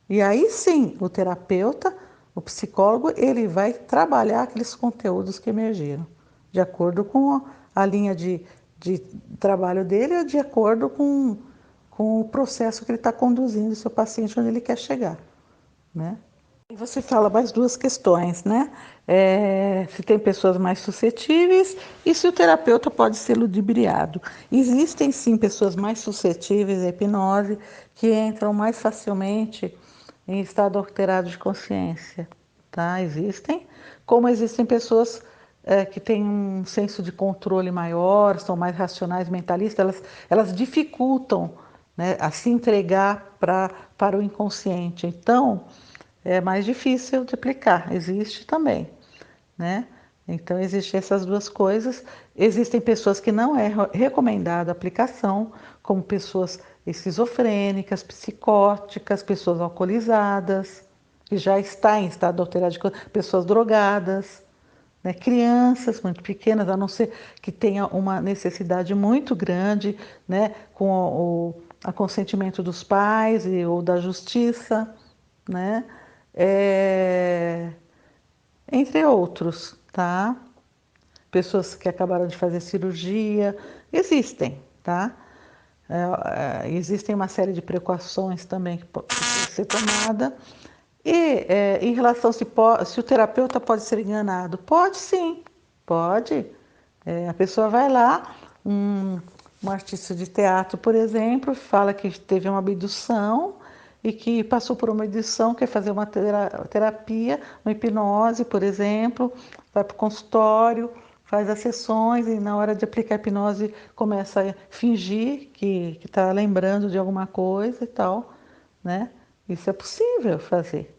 E aí sim, o terapeuta, o psicólogo, ele vai trabalhar aqueles conteúdos que emergiram, de acordo com a linha de trabalho dele, ou de acordo com o processo que ele está conduzindo o seu paciente onde ele quer chegar, né? E você fala mais duas questões, né? Se tem pessoas mais suscetíveis e se o terapeuta pode ser ludibriado. Existem sim pessoas mais suscetíveis à hipnose que entram mais facilmente em estado alterado de consciência, tá? Existem, como existem pessoas que têm um senso de controle maior, são mais racionais, mentalistas, elas dificultam, né, a se entregar para o inconsciente. Então, é mais difícil de aplicar, existe também, né? Então, existem essas duas coisas. Existem pessoas que não é recomendada a aplicação, como pessoas esquizofrênicas, psicóticas, pessoas alcoolizadas, que já está em estado alterado de pessoas drogadas, né? Crianças muito pequenas, a não ser que tenha uma necessidade muito grande, né? Com a consentimento dos pais ou da justiça, né? É, entre outros, tá? Pessoas que acabaram de fazer cirurgia, existem, tá? Existem uma série de precauções também que pode ser tomada. E em relação se o terapeuta pode ser enganado, pode sim, pode. A pessoa vai lá, um artista de teatro, por exemplo, fala que teve uma abdução e que passou por uma abdução, quer fazer uma terapia, uma hipnose, por exemplo, vai para o consultório, faz as sessões e na hora de aplicar a hipnose começa a fingir que está lembrando de alguma coisa e tal, né? Isso é possível fazer,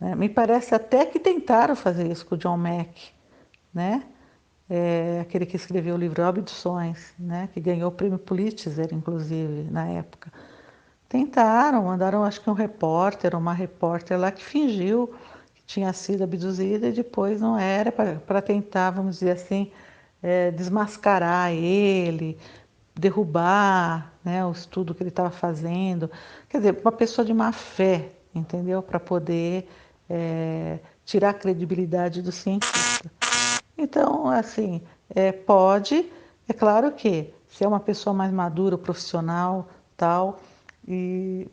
né? Me parece até que tentaram fazer isso com o John Mack, né? Aquele que escreveu o livro Abduções, né? Que ganhou o prêmio Pulitzer, inclusive, na época. Tentaram, mandaram acho que um repórter, uma repórter lá que fingiu que tinha sido abduzida e depois não era, para tentar, vamos dizer assim, desmascarar ele, derrubar, né, o estudo que ele estava fazendo. Quer dizer, uma pessoa de má fé, entendeu? Para poder tirar a credibilidade do cientista. Então, assim, pode, é claro que se é uma pessoa mais madura, profissional, tal, e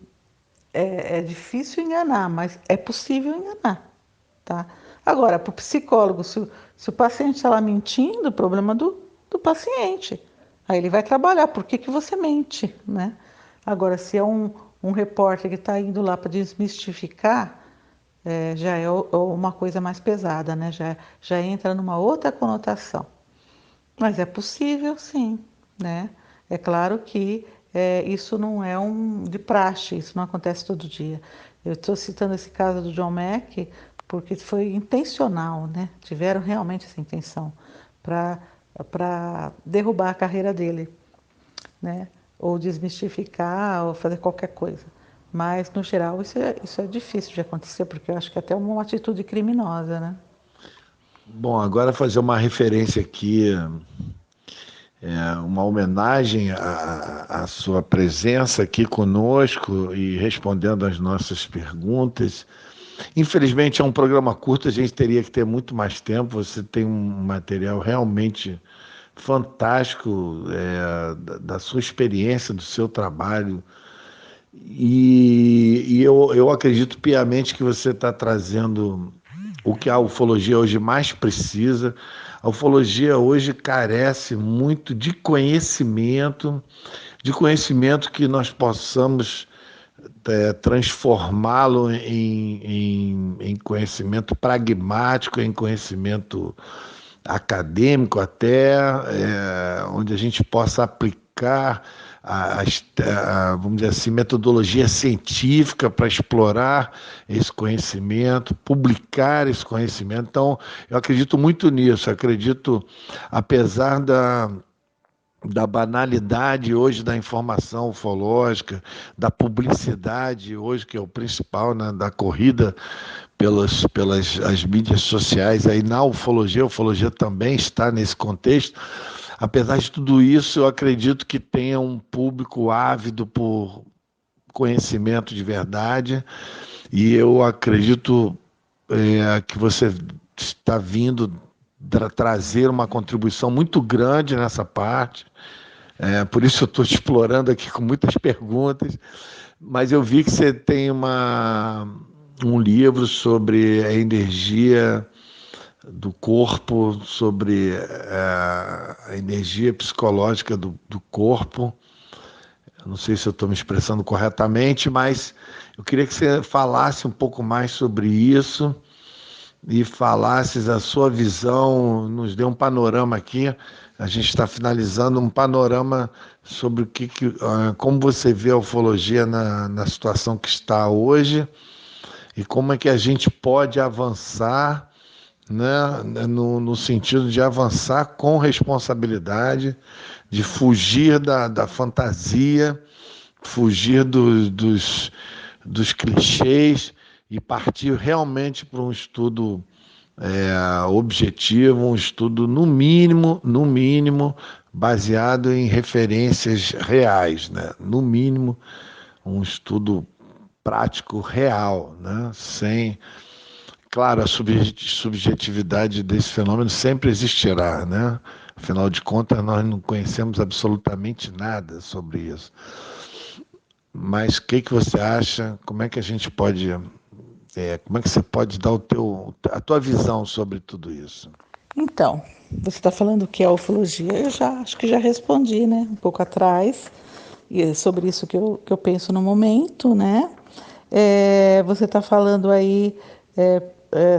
é difícil enganar, mas é possível enganar, tá? Agora, para o psicólogo, se o paciente está lá mentindo, o problema do paciente. Aí ele vai trabalhar, por que você mente, né? Agora, se é um repórter que está indo lá para desmistificar, já é uma coisa mais pesada, né? Já entra numa outra conotação. Mas é possível, sim, né? É claro que isso não é de praxe, isso não acontece todo dia. Eu estou citando esse caso do John Mack porque foi intencional, né? Tiveram realmente essa intenção para derrubar a carreira dele, né? Ou desmistificar, ou fazer qualquer coisa. Mas, no geral, isso é difícil de acontecer, porque eu acho que é até uma atitude criminosa, né? Bom, agora fazer uma referência aqui uma homenagem à sua presença aqui conosco e respondendo às nossas perguntas. Infelizmente é um programa curto, a gente teria que ter muito mais tempo. Você tem um material realmente fantástico, da sua experiência, do seu trabalho. E eu acredito piamente que você está trazendo o que a ufologia hoje mais precisa. A ufologia hoje carece muito de conhecimento que nós possamos transformá-lo em conhecimento pragmático, em conhecimento acadêmico até, onde a gente possa aplicar vamos dizer assim, metodologia científica para explorar esse conhecimento, publicar esse conhecimento. Então, eu acredito muito nisso, acredito, apesar da banalidade hoje da informação ufológica, da publicidade hoje, que é o principal, né, da corrida pelas as mídias sociais, aí na ufologia, a ufologia também está nesse contexto. Apesar de tudo isso, eu acredito que tenha um público ávido por conhecimento de verdade, e eu acredito que você está vindo trazer uma contribuição muito grande nessa parte. Por isso eu estou te explorando aqui com muitas perguntas, mas eu vi que você tem um livro sobre a energia do corpo, sobre a energia psicológica do corpo. Eu não sei se eu estou me expressando corretamente, mas eu queria que você falasse um pouco mais sobre isso e falasses a sua visão, nos dê um panorama aqui. A gente está finalizando um panorama sobre como você vê a ufologia na situação que está hoje e como é que a gente pode avançar, né, no sentido de avançar com responsabilidade, de fugir da fantasia, fugir dos clichês e partir realmente para um estudo objetivo, um estudo no mínimo, baseado em referências reais, né? No mínimo, um estudo prático real, né? Sem, claro, a subjetividade desse fenômeno sempre existirá, né? Afinal de contas, nós não conhecemos absolutamente nada sobre isso. Mas o que você acha? Como é que a gente pode, como é que você pode dar a tua visão sobre tudo isso? Então, você está falando o que é a ufologia? Eu já acho que já respondi, né? Um pouco atrás, e é sobre isso que eu penso no momento, né? Você está falando aí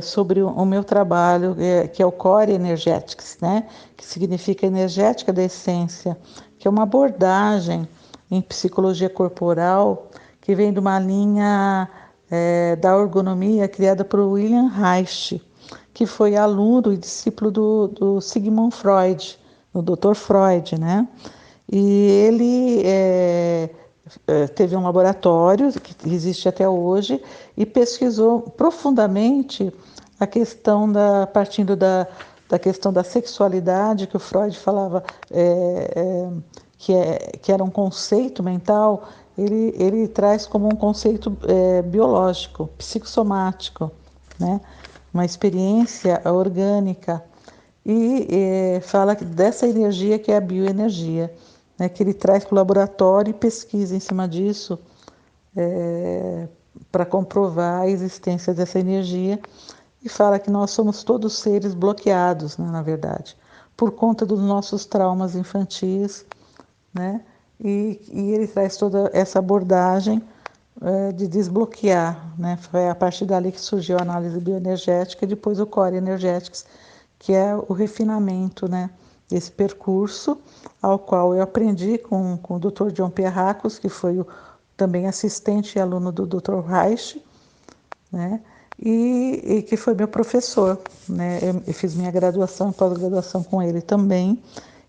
sobre o meu trabalho, que é o Core Energetics, né? Que significa energética da essência, que é uma abordagem em psicologia corporal que vem de uma linha da ergonomia criada por William Reich, que foi aluno e discípulo do Sigmund Freud, do Dr. Freud, né? E ele teve um laboratório que existe até hoje e pesquisou profundamente a questão partindo da questão da sexualidade, que o Freud falava que era um conceito mental. Ele traz como um conceito biológico, psicossomático, né? Uma experiência orgânica, e fala dessa energia que é a bioenergia, né? Que ele traz para o laboratório e pesquisa em cima disso para comprovar a existência dessa energia, e fala que nós somos todos seres bloqueados, né, na verdade, por conta dos nossos traumas infantis, né? E ele traz toda essa abordagem de desbloquear, né? Foi a partir dali que surgiu a análise bioenergética e depois o Core Energetics, que é o refinamento, né, desse percurso, ao qual eu aprendi com o Dr. John Pierracos, que foi também assistente e aluno do Dr. Reich, né? E que foi meu professor, né? Eu fiz minha graduação e pós-graduação com ele também,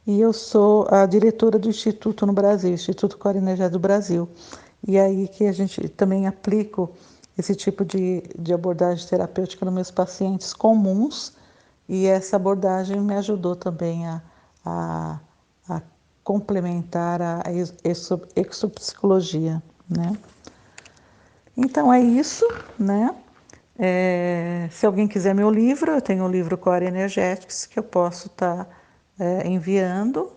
e eu sou a diretora do Instituto no Brasil, Instituto Core Energético do Brasil. E aí que a gente também aplico esse tipo de abordagem terapêutica nos meus pacientes comuns, e essa abordagem me ajudou também a complementar à exopsicologia, né? Então é isso, né? Se alguém quiser meu livro, eu tenho o livro Core Energetics que eu posso estar enviando,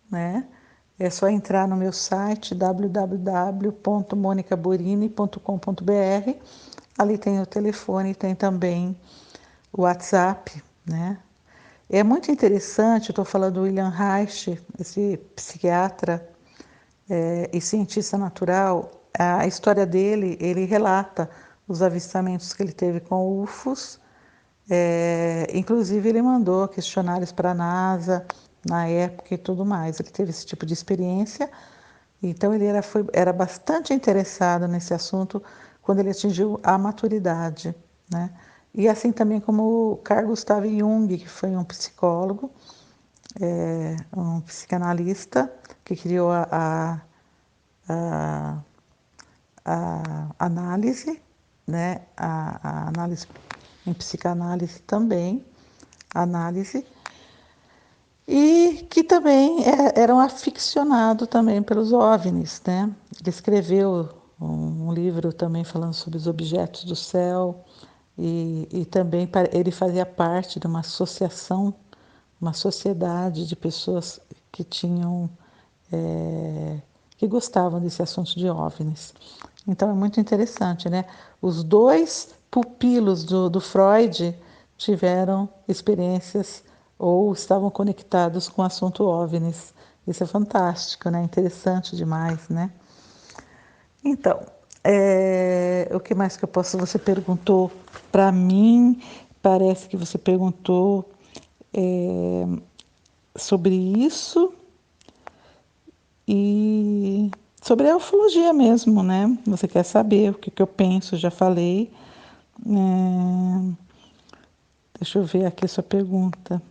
né? É só entrar no meu site www.monicaborini.com.br. Ali tem o telefone, tem também o WhatsApp, né? É muito interessante, eu estou falando do William Reich, esse psiquiatra e cientista natural. A história dele, ele relata os avistamentos que ele teve com UFOs. Inclusive, ele mandou questionários para a NASA na época e tudo mais. Ele teve esse tipo de experiência. Então, ele era bastante interessado nesse assunto quando ele atingiu a maturidade, né? E assim também como o Carl Gustav Jung, que foi um psicólogo, um psicanalista, que criou a, a análise, né? A análise em psicanálise também, análise, e que também era um aficionado também pelos OVNIs, né? Ele escreveu um livro também falando sobre os objetos do céu e também ele fazia parte de uma associação, uma sociedade de pessoas que tinham que gostavam desse assunto de OVNIs. Então é muito interessante, né? Os dois pupilos do Freud tiveram experiências ou estavam conectados com o assunto OVNIs. Isso é fantástico, né? Interessante demais, né? Então, o que mais que eu posso? Você perguntou para mim, parece que você perguntou sobre isso. E sobre a ufologia mesmo, né? Você quer saber o que eu penso, já falei. É, Deixa eu ver aqui a sua pergunta.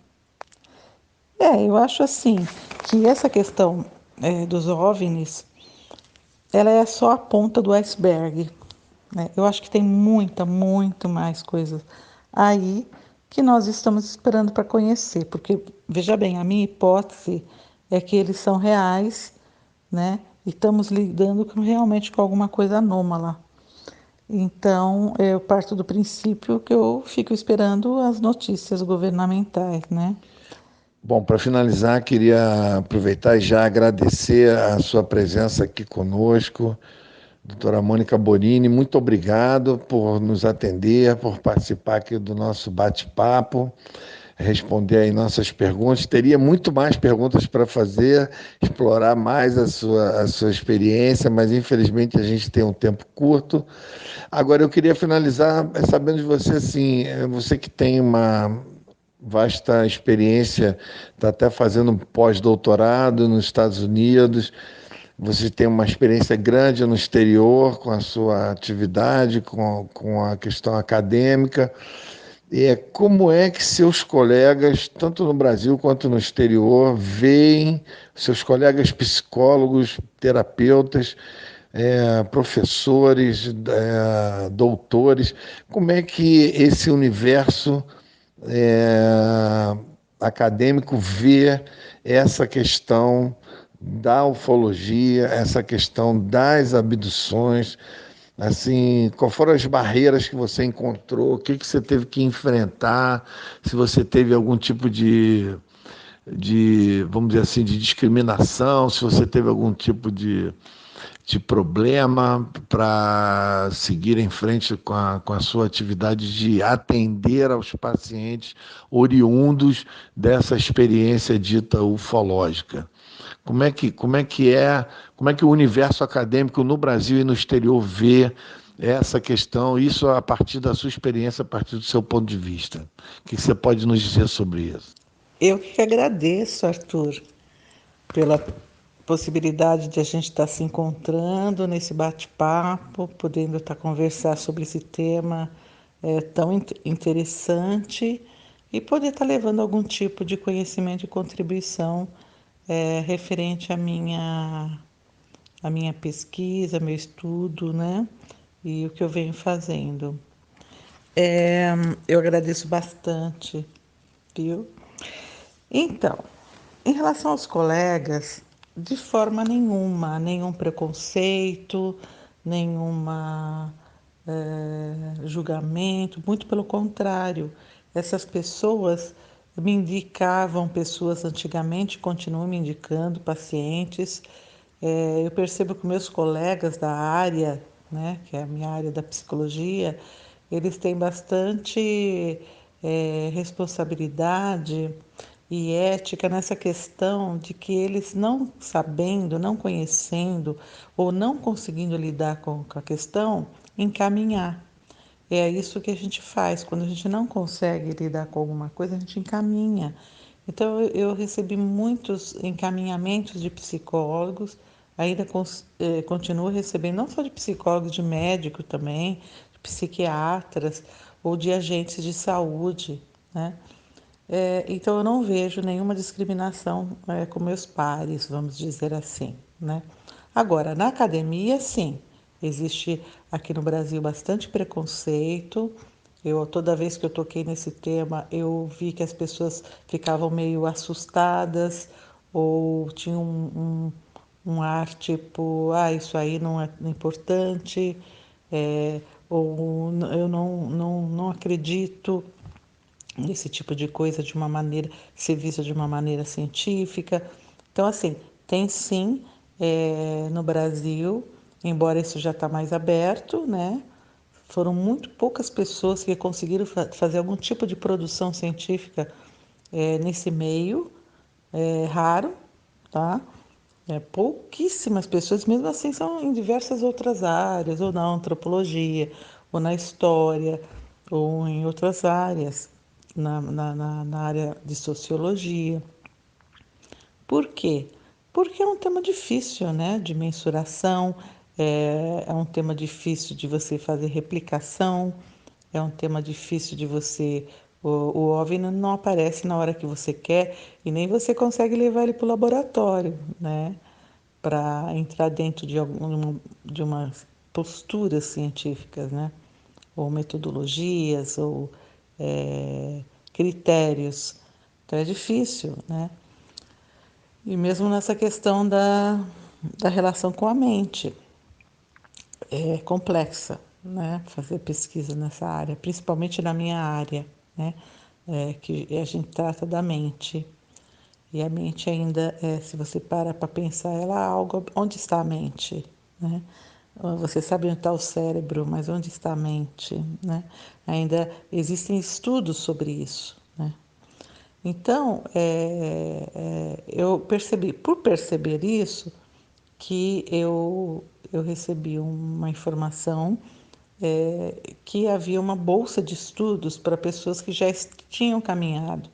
Eu acho assim que essa questão dos OVNIs, ela é só a ponta do iceberg, né? Eu acho que tem muito mais coisas aí que nós estamos esperando para conhecer, porque, veja bem, a minha hipótese é que eles são reais, né? E estamos lidando realmente com alguma coisa anômala. Então, eu parto do princípio que eu fico esperando as notícias governamentais, né? Bom, para finalizar, queria aproveitar e já agradecer a sua presença aqui conosco, doutora Mônica Borini. Muito obrigado por nos atender, por participar aqui do nosso bate-papo, responder aí nossas perguntas. Teria muito mais perguntas para fazer, explorar mais a sua experiência, mas infelizmente a gente tem um tempo curto. Agora, eu queria finalizar sabendo de você, assim, você que tem uma vasta experiência, está até fazendo um pós-doutorado nos Estados Unidos, você tem uma experiência grande no exterior com a sua atividade, com a questão acadêmica. Como é que seus colegas, tanto no Brasil quanto no exterior, veem seus colegas psicólogos, terapeutas, professores, doutores, como é que esse universo é, acadêmico vê essa questão da ufologia, essa questão das abduções, assim, quais foram as barreiras que você encontrou, o que que você teve que enfrentar, se você teve algum tipo vamos dizer assim, de discriminação, se você teve algum tipo de problema para seguir em frente com a sua atividade de atender aos pacientes oriundos dessa experiência dita ufológica. Como é que o universo acadêmico no Brasil e no exterior vê essa questão, isso a partir da sua experiência, a partir do seu ponto de vista? O que você pode nos dizer sobre isso? Eu que agradeço, Arthur, pela possibilidade de a gente estar se encontrando nesse bate-papo, podendo estar conversar sobre esse tema tão interessante e poder estar levando algum tipo de conhecimento e contribuição referente à minha pesquisa, meu estudo, né? E o que eu venho fazendo. Eu agradeço bastante, viu? Então, em relação aos colegas, De forma nenhuma, nenhum preconceito, nenhuma julgamento, muito pelo contrário. Essas pessoas me indicavam pessoas antigamente, continuam me indicando pacientes. Eu percebo que meus colegas da área, né, que é a minha área da psicologia, eles têm bastante responsabilidade e ética nessa questão de que eles não sabendo, não conhecendo ou não conseguindo lidar com a questão, encaminhar. É isso que a gente faz. Quando a gente não consegue lidar com alguma coisa, a gente encaminha. Então, eu recebi muitos encaminhamentos de psicólogos, ainda continuo recebendo, não só de psicólogos, de médico também, de psiquiatras ou de agentes de saúde, né? Então, eu não vejo nenhuma discriminação com meus pares, vamos dizer assim, né? Agora, na academia, sim, existe aqui no Brasil bastante preconceito. Toda vez que eu toquei nesse tema, eu vi que as pessoas ficavam meio assustadas ou tinham um ar tipo, isso aí não é importante, ou eu não acredito esse tipo de coisa de uma maneira, ser vista de uma maneira científica. Então, assim, tem sim no Brasil, embora isso já está mais aberto, né? Foram muito poucas pessoas que conseguiram fazer algum tipo de produção científica nesse meio, é raro, tá? Pouquíssimas pessoas, mesmo assim, são em diversas outras áreas, ou na antropologia, ou na história, ou em outras áreas, na área de sociologia. Por quê? Porque é um tema difícil, né, de mensuração, é um tema difícil de você fazer replicação, é um tema difícil de você. O OVNI não aparece na hora que você quer e nem você consegue levar ele para o laboratório, né? Para entrar dentro de umas posturas científicas, né? Ou metodologias, ou critérios. Então é difícil, né? E mesmo nessa questão da relação com a mente, é complexa, né? Fazer pesquisa nessa área, principalmente na minha área, né? Que a gente trata da mente. E a mente ainda, se você para pensar, ela é algo. Onde está a mente? Né? Você sabe onde está o cérebro, mas onde está a mente? Né? Ainda existem estudos sobre isso. Né? Então, eu percebi, por perceber isso, que eu recebi uma informação que havia uma bolsa de estudos para pessoas que já tinham caminhado.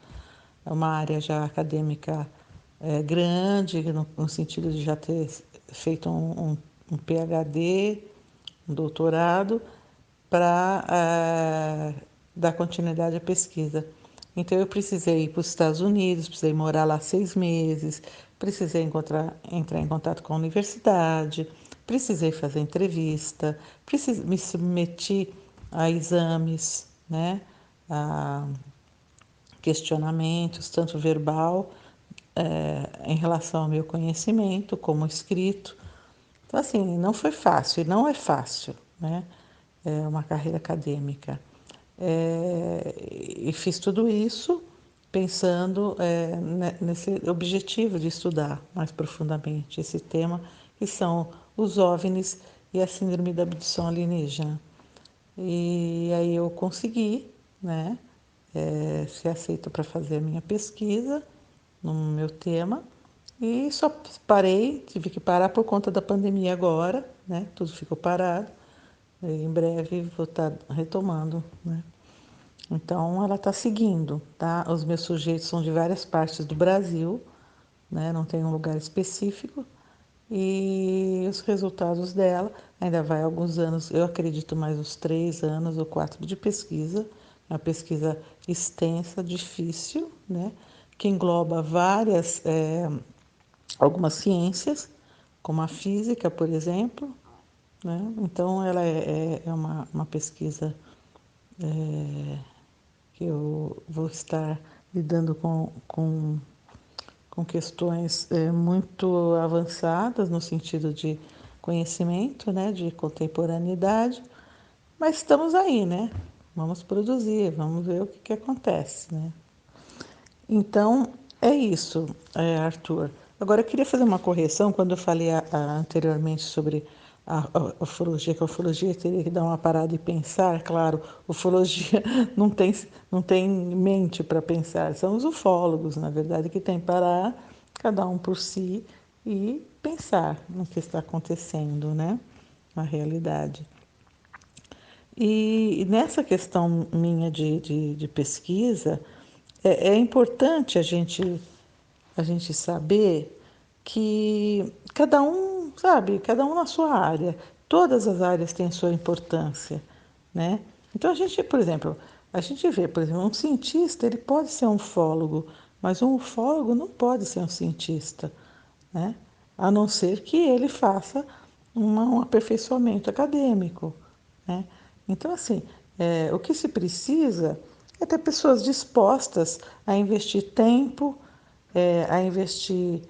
É uma área já acadêmica grande, no sentido de já ter feito um PhD, um doutorado, para dar continuidade à pesquisa. Então, eu precisei ir para os Estados Unidos, precisei morar lá 6 meses, precisei entrar em contato com a universidade, precisei fazer entrevista, me submeti a exames, né, a questionamentos, tanto verbal, em relação ao meu conhecimento, como escrito. Então, assim, não foi fácil, e não é fácil, né? É uma carreira acadêmica. E fiz tudo isso pensando nesse objetivo de estudar mais profundamente esse tema, que são os OVNIs e a síndrome da abdução alienígena. E aí eu consegui, né, ser aceita para fazer a minha pesquisa no meu tema e só parei, tive que parar por conta da pandemia agora, né? Tudo ficou parado. E em breve vou estar retomando, né? Então ela está seguindo, tá? Os meus sujeitos são de várias partes do Brasil, né? Não tem um lugar específico. E os resultados dela ainda vai alguns anos, eu acredito mais uns 3 anos ou 4 de pesquisa, uma pesquisa extensa, difícil, né? Que engloba algumas ciências, como a física, por exemplo, né? Então ela é uma pesquisa que eu vou estar lidando com com questões muito avançadas no sentido de conhecimento, né, de contemporaneidade, mas estamos aí, né? Vamos produzir, vamos ver o que acontece, né? Então, é isso, Arthur. Agora, eu queria fazer uma correção quando eu falei anteriormente sobre a ufologia, que a ufologia teria que dar uma parada e pensar. Claro, ufologia não tem mente para pensar, são os ufólogos, na verdade, que tem que parar, cada um por si, e pensar no que está acontecendo, né? Na realidade. E nessa questão minha de pesquisa, é importante a gente saber que cada um, sabe, cada um na sua área, todas as áreas têm sua importância, né? Então a gente, por exemplo, a gente vê, por exemplo, um cientista, ele pode ser um ufólogo, mas um ufólogo não pode ser um cientista, né? A não ser que ele faça um aperfeiçoamento acadêmico, né? Então, assim, o que se precisa é ter pessoas dispostas a investir tempo, a investir,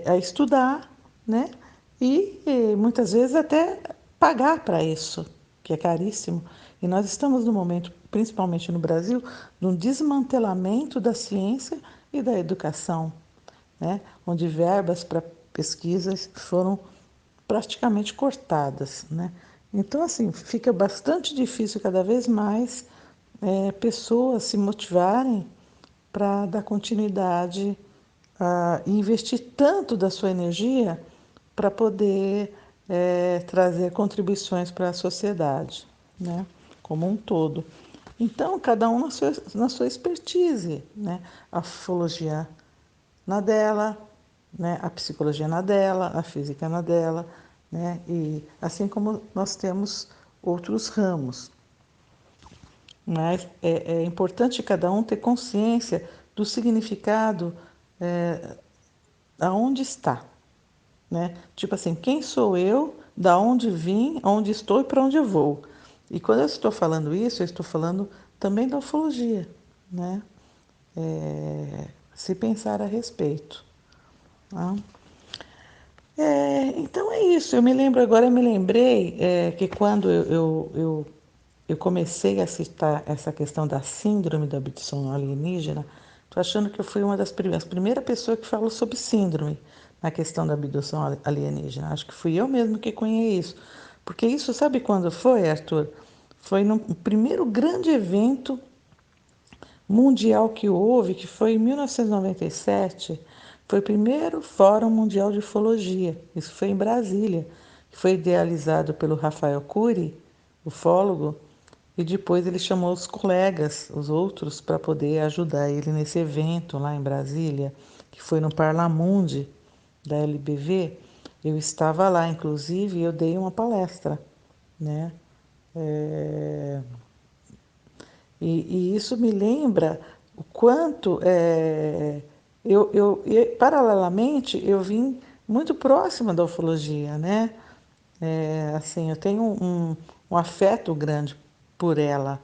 a estudar, né? E muitas vezes até pagar para isso, que é caríssimo. E nós estamos no momento, principalmente no Brasil, de um desmantelamento da ciência e da educação, né? Onde verbas para pesquisas foram praticamente cortadas, né? Então, assim, fica bastante difícil cada vez mais pessoas se motivarem para dar continuidade e investir tanto da sua energia para poder trazer contribuições para a sociedade, né? Como um todo. Então, cada um na sua expertise, né? A ufologia na dela, né? A psicologia na dela, a física na dela, né? E assim como nós temos outros ramos. Mas é importante cada um ter consciência do significado aonde está, né? Tipo assim, quem sou eu, da onde vim, onde estou e para onde eu vou. E quando eu estou falando isso, eu estou falando também da ufologia, né? Se pensar a respeito. Tá? Então é isso. Eu me lembrei que quando eu comecei a citar essa questão da síndrome da abdução alienígena, estou achando que eu fui uma das primeiras pessoas que falou sobre síndrome na questão da abdução alienígena. Acho que fui eu mesmo que conheci isso. Porque isso, sabe quando foi, Arthur? Foi no primeiro grande evento mundial que houve, que foi em 1997, foi o primeiro Fórum Mundial de Ufologia. Isso foi em Brasília, que foi idealizado pelo Rafael Cury, ufólogo, e depois ele chamou os colegas, os outros, para poder ajudar ele nesse evento lá em Brasília, que foi no Parlamundi da LBV. Eu estava lá, inclusive, e eu dei uma palestra, né? É, e isso me lembra o quanto, paralelamente, eu vim muito próxima da ufologia, né? Assim, eu tenho um afeto grande por ela,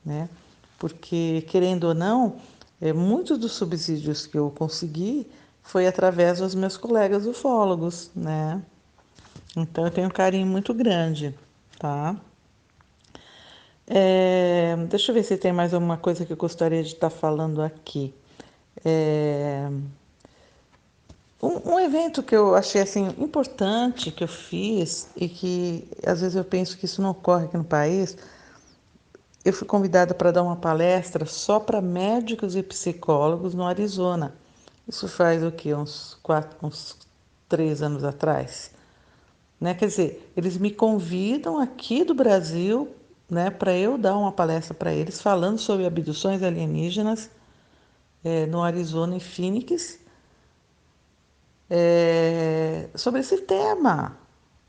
né? Porque, querendo ou não, muitos dos subsídios que eu consegui foi através dos meus colegas ufólogos, né? Então, eu tenho um carinho muito grande, tá? Deixa eu ver se tem mais alguma coisa que eu gostaria de estar falando aqui. É, um evento que eu achei assim importante que eu fiz e que às vezes eu penso que isso não ocorre aqui no país, eu fui convidada para dar uma palestra só para médicos e psicólogos no Arizona. Isso faz o quê? Uns 3 anos atrás. Né? Quer dizer, eles me convidam aqui do Brasil, né, para eu dar uma palestra para eles falando sobre abduções alienígenas no Arizona, em Phoenix, sobre esse tema,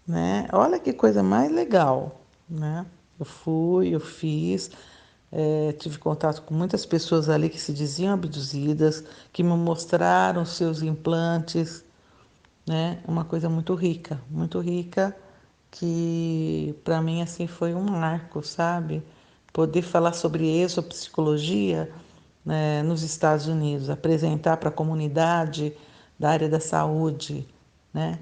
né? Olha que coisa mais legal, né? Eu fui, eu fiz, tive contato com muitas pessoas ali que se diziam abduzidas, que me mostraram seus implantes, né? Uma coisa muito rica, que para mim assim foi um marco, sabe? Poder falar sobre isso, psicologia, né, nos Estados Unidos, apresentar para a comunidade da área da saúde, né?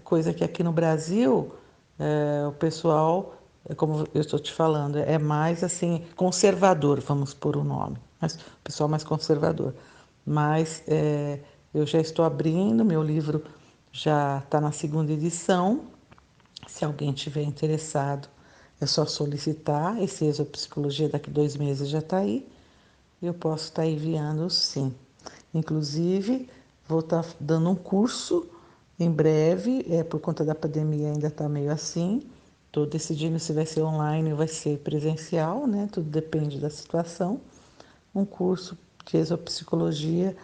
Coisa que aqui no Brasil o pessoal, como eu estou te falando, é mais assim conservador, vamos pôr o nome, mas o pessoal mais conservador. Mas eu já estou abrindo, meu livro já está na segunda edição. Se alguém tiver interessado, é só solicitar. Esse Exopsicologia daqui 2 meses já está aí. Eu posso estar enviando sim. Inclusive, vou estar dando um curso em breve, por conta da pandemia ainda está meio assim. Estou decidindo se vai ser online ou vai ser presencial, né? Tudo depende da situação. Um curso de exopsicologia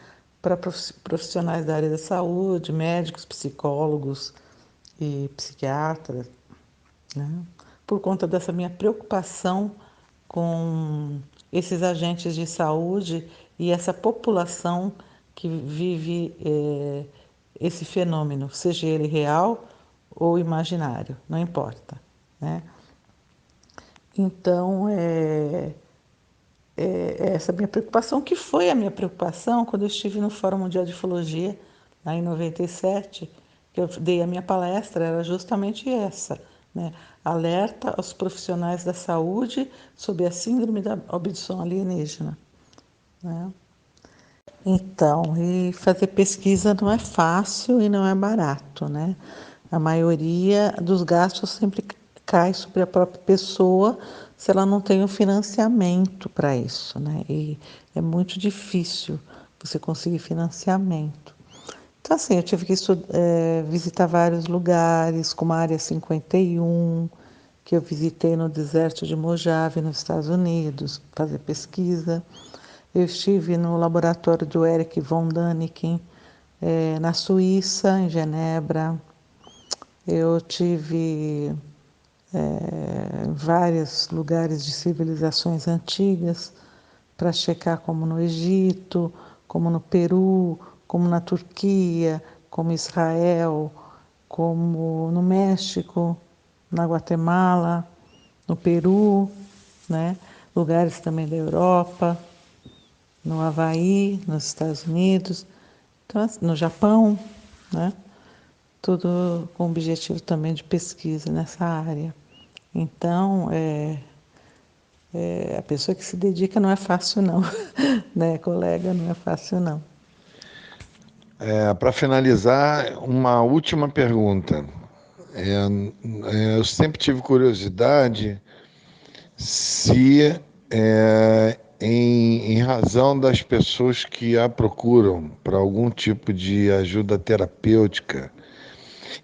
para profissionais da área da saúde, médicos, psicólogos e psiquiatras, né? Por conta dessa minha preocupação com esses agentes de saúde e essa população que vive esse fenômeno, seja ele real ou imaginário, não importa, né? Então, essa minha preocupação, que foi a minha preocupação quando eu estive no Fórum Mundial de Ufologia, lá em 97, que eu dei a minha palestra, era justamente essa, né? Alerta aos profissionais da saúde sobre a síndrome da abdução alienígena, né? Então, e fazer pesquisa não é fácil e não é barato, né? A maioria dos gastos sempre cai sobre a própria pessoa se ela não tem o financiamento para isso, né? E é muito difícil você conseguir financiamento. Então, assim, eu tive que visitar vários lugares, como a Área 51, que eu visitei no deserto de Mojave, nos Estados Unidos, fazer pesquisa. Eu estive no laboratório do Erich von Däniken, na Suíça, em Genebra. Eu tive em vários lugares de civilizações antigas para checar como no Egito, como no Peru, como na Turquia, como Israel, como no México, na Guatemala, no Peru, né? Lugares também da Europa, no Havaí, nos Estados Unidos, então, no Japão, né? Tudo com o objetivo também de pesquisa nessa área. Então, a pessoa que se dedica não é fácil não, né, colega, não é fácil não. Para finalizar, uma última pergunta. Eu sempre tive curiosidade se, em razão das pessoas que a procuram para algum tipo de ajuda terapêutica,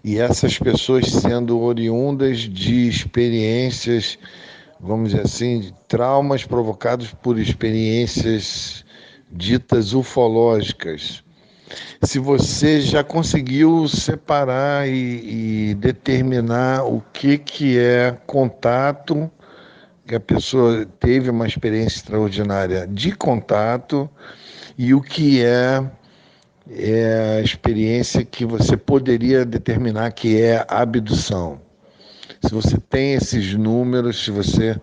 e essas pessoas sendo oriundas de experiências, vamos dizer assim, de traumas provocados por experiências ditas ufológicas. Se você já conseguiu separar e determinar o que é contato, que a pessoa teve uma experiência extraordinária de contato, e o que é a experiência que você poderia determinar que é abdução. Se você tem esses números, se você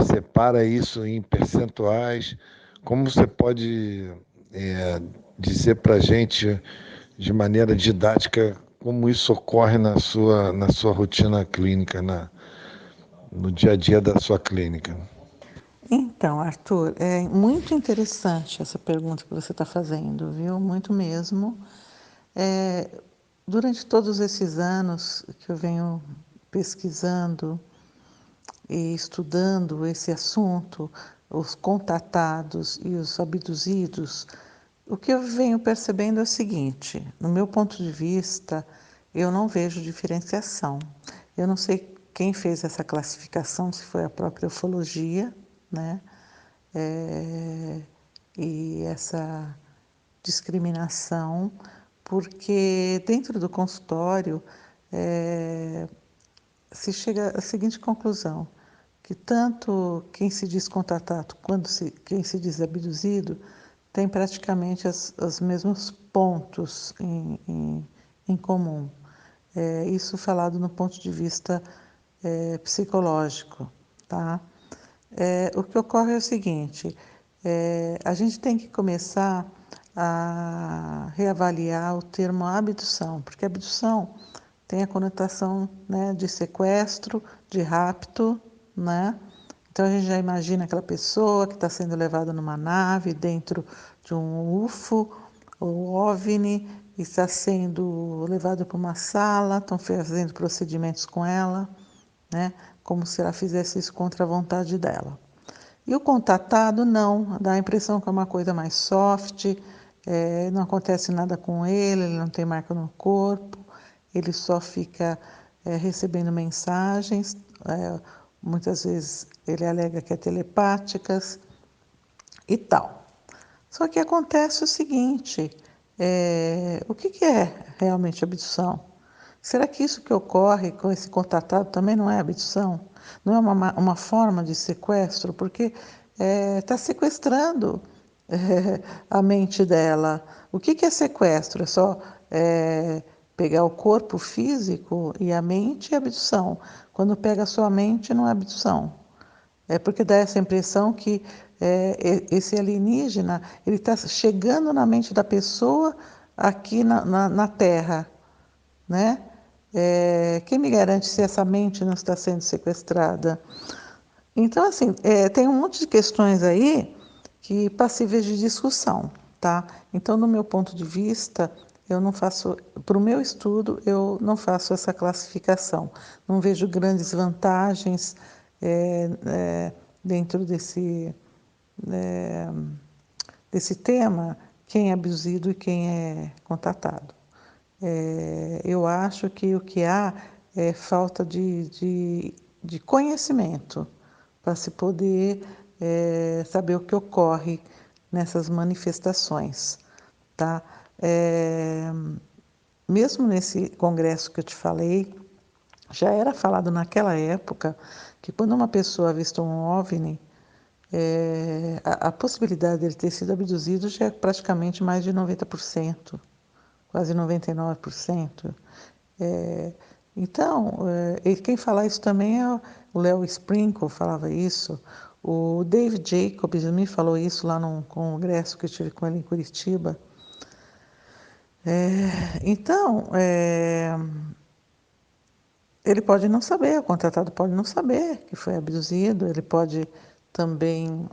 separa isso em percentuais, como você pode dizer para a gente de maneira didática como isso ocorre na sua rotina clínica, no dia a dia da sua clínica? Então, Arthur, é muito interessante essa pergunta que você está fazendo, viu? Muito mesmo. É, Durante todos esses anos que eu venho pesquisando e estudando esse assunto, os contatados e os abduzidos, o que eu venho percebendo é o seguinte: no meu ponto de vista, eu não vejo diferenciação. Eu não sei quem fez essa classificação, se foi a própria ufologia, né? E essa discriminação, porque dentro do consultório se chega à seguinte conclusão, que tanto quem se diz contatado quanto quem se diz abduzido tem praticamente os mesmos pontos em comum. Isso falado no ponto de vista psicológico, tá? O que ocorre é o seguinte, A gente tem que começar a reavaliar o termo abdução, porque abdução tem a conotação, né, de sequestro, de rapto, né? Então a gente já imagina aquela pessoa que está sendo levada numa nave dentro de um UFO ou OVNI, e está sendo levada para uma sala, estão fazendo procedimentos com ela, né? Como se ela fizesse isso contra a vontade dela. E o contatado não, dá a impressão que é uma coisa mais soft, não acontece nada com ele não tem marca no corpo, ele só fica recebendo mensagens, muitas vezes ele alega que é telepáticas e tal. Só que acontece o seguinte, o que é realmente abdução? Será que isso que ocorre com esse contatado também não é abdução? Não é uma forma de sequestro? Porque está sequestrando a mente dela. O que é sequestro? É só pegar o corpo físico e a mente é abdução. Quando pega a sua mente, não é abdução. É porque dá essa impressão que esse alienígena ele está chegando na mente da pessoa aqui na Terra, né? Quem me garante se essa mente não está sendo sequestrada? Então, assim, tem um monte de questões aí que passíveis de discussão, tá? Então, no meu ponto de vista, eu não faço, para o meu estudo, eu não faço essa classificação. Não vejo grandes vantagens dentro desse tema, quem é abduzido e quem é contatado. Eu acho que o que há é falta de conhecimento para se poder saber o que ocorre nessas manifestações, tá? Mesmo nesse congresso que eu te falei, já era falado naquela época que quando uma pessoa avista um OVNI, a possibilidade dele ter sido abduzido já é praticamente mais de 90%, quase 99%. Então, quem fala isso também é o Léo Sprinkle, falava isso. O David Jacobs me falou isso lá num congresso que eu tive com ele em Curitiba. Então, ele pode não saber, o contratado pode não saber que foi abduzido, ele pode também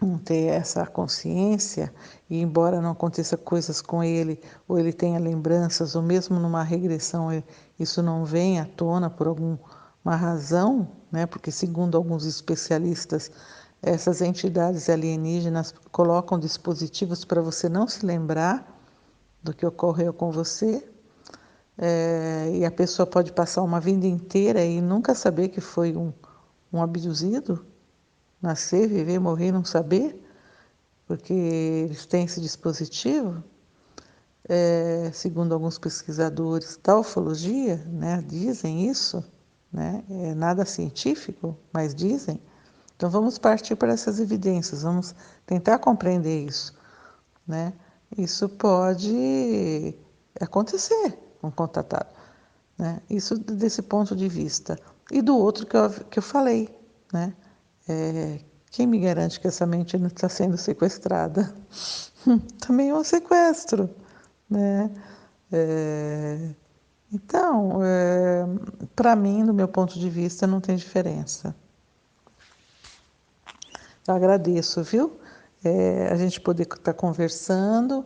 não ter essa consciência, e embora não aconteça coisas com ele, ou ele tenha lembranças, ou mesmo numa regressão isso não vem à tona por alguma razão, né? Porque segundo alguns especialistas, essas entidades alienígenas colocam dispositivos para você não se lembrar do que ocorreu com você, e a pessoa pode passar uma vida inteira e nunca saber que foi um abduzido, nascer, viver, morrer e não saber, porque eles têm esse dispositivo, segundo alguns pesquisadores da ufologia, né, dizem isso, né, é nada científico, mas dizem. Então vamos partir para essas evidências, vamos tentar compreender isso, né? Isso pode acontecer com o contatado, né? Isso desse ponto de vista. E do outro que eu falei, né? Quem me garante que essa mente não está sendo sequestrada? Também é um sequestro, né? Então, para mim, do meu ponto de vista, não tem diferença. Eu agradeço, viu? A gente poder estar conversando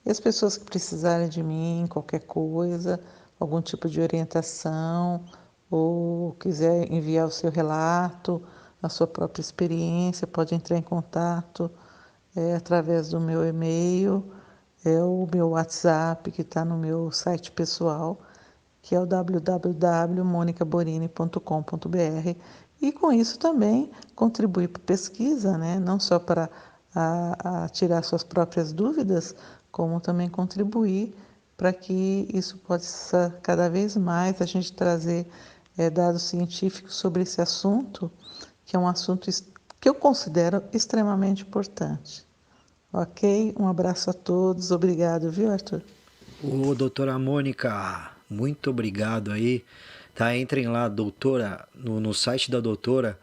e as pessoas que precisarem de mim, qualquer coisa, algum tipo de orientação, ou quiser enviar o seu relato, a sua própria experiência, pode entrar em contato através do meu e-mail, o meu WhatsApp, que está no meu site pessoal, que é o www.monicaborini.com.br, e com isso também contribuir para a pesquisa, né? Não só para a tirar suas próprias dúvidas, como também contribuir para que isso possa cada vez mais a gente trazer dados científicos sobre esse assunto, que é um assunto que eu considero extremamente importante. Ok? Um abraço a todos. Obrigado, viu, Arthur? Ô, doutora Mônica, muito obrigado aí. Tá, entrem lá, doutora, no site da doutora,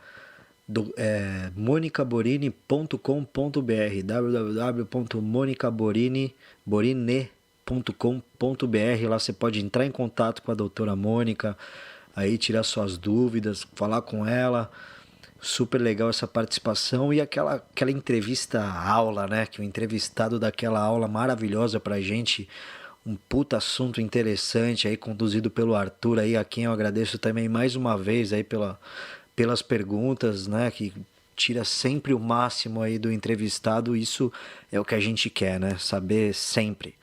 monicaborini.com.br, www.monicaborini.com.br. Lá você pode entrar em contato com a doutora Mônica, aí tirar suas dúvidas, falar com ela. Super legal essa participação e aquela entrevista aula, né? Que o entrevistado daquela aula maravilhosa pra gente, um puta assunto interessante aí, conduzido pelo Arthur aí, a quem eu agradeço também mais uma vez aí pelas perguntas, né? Que tira sempre o máximo aí do entrevistado, isso é o que a gente quer, né? Saber sempre.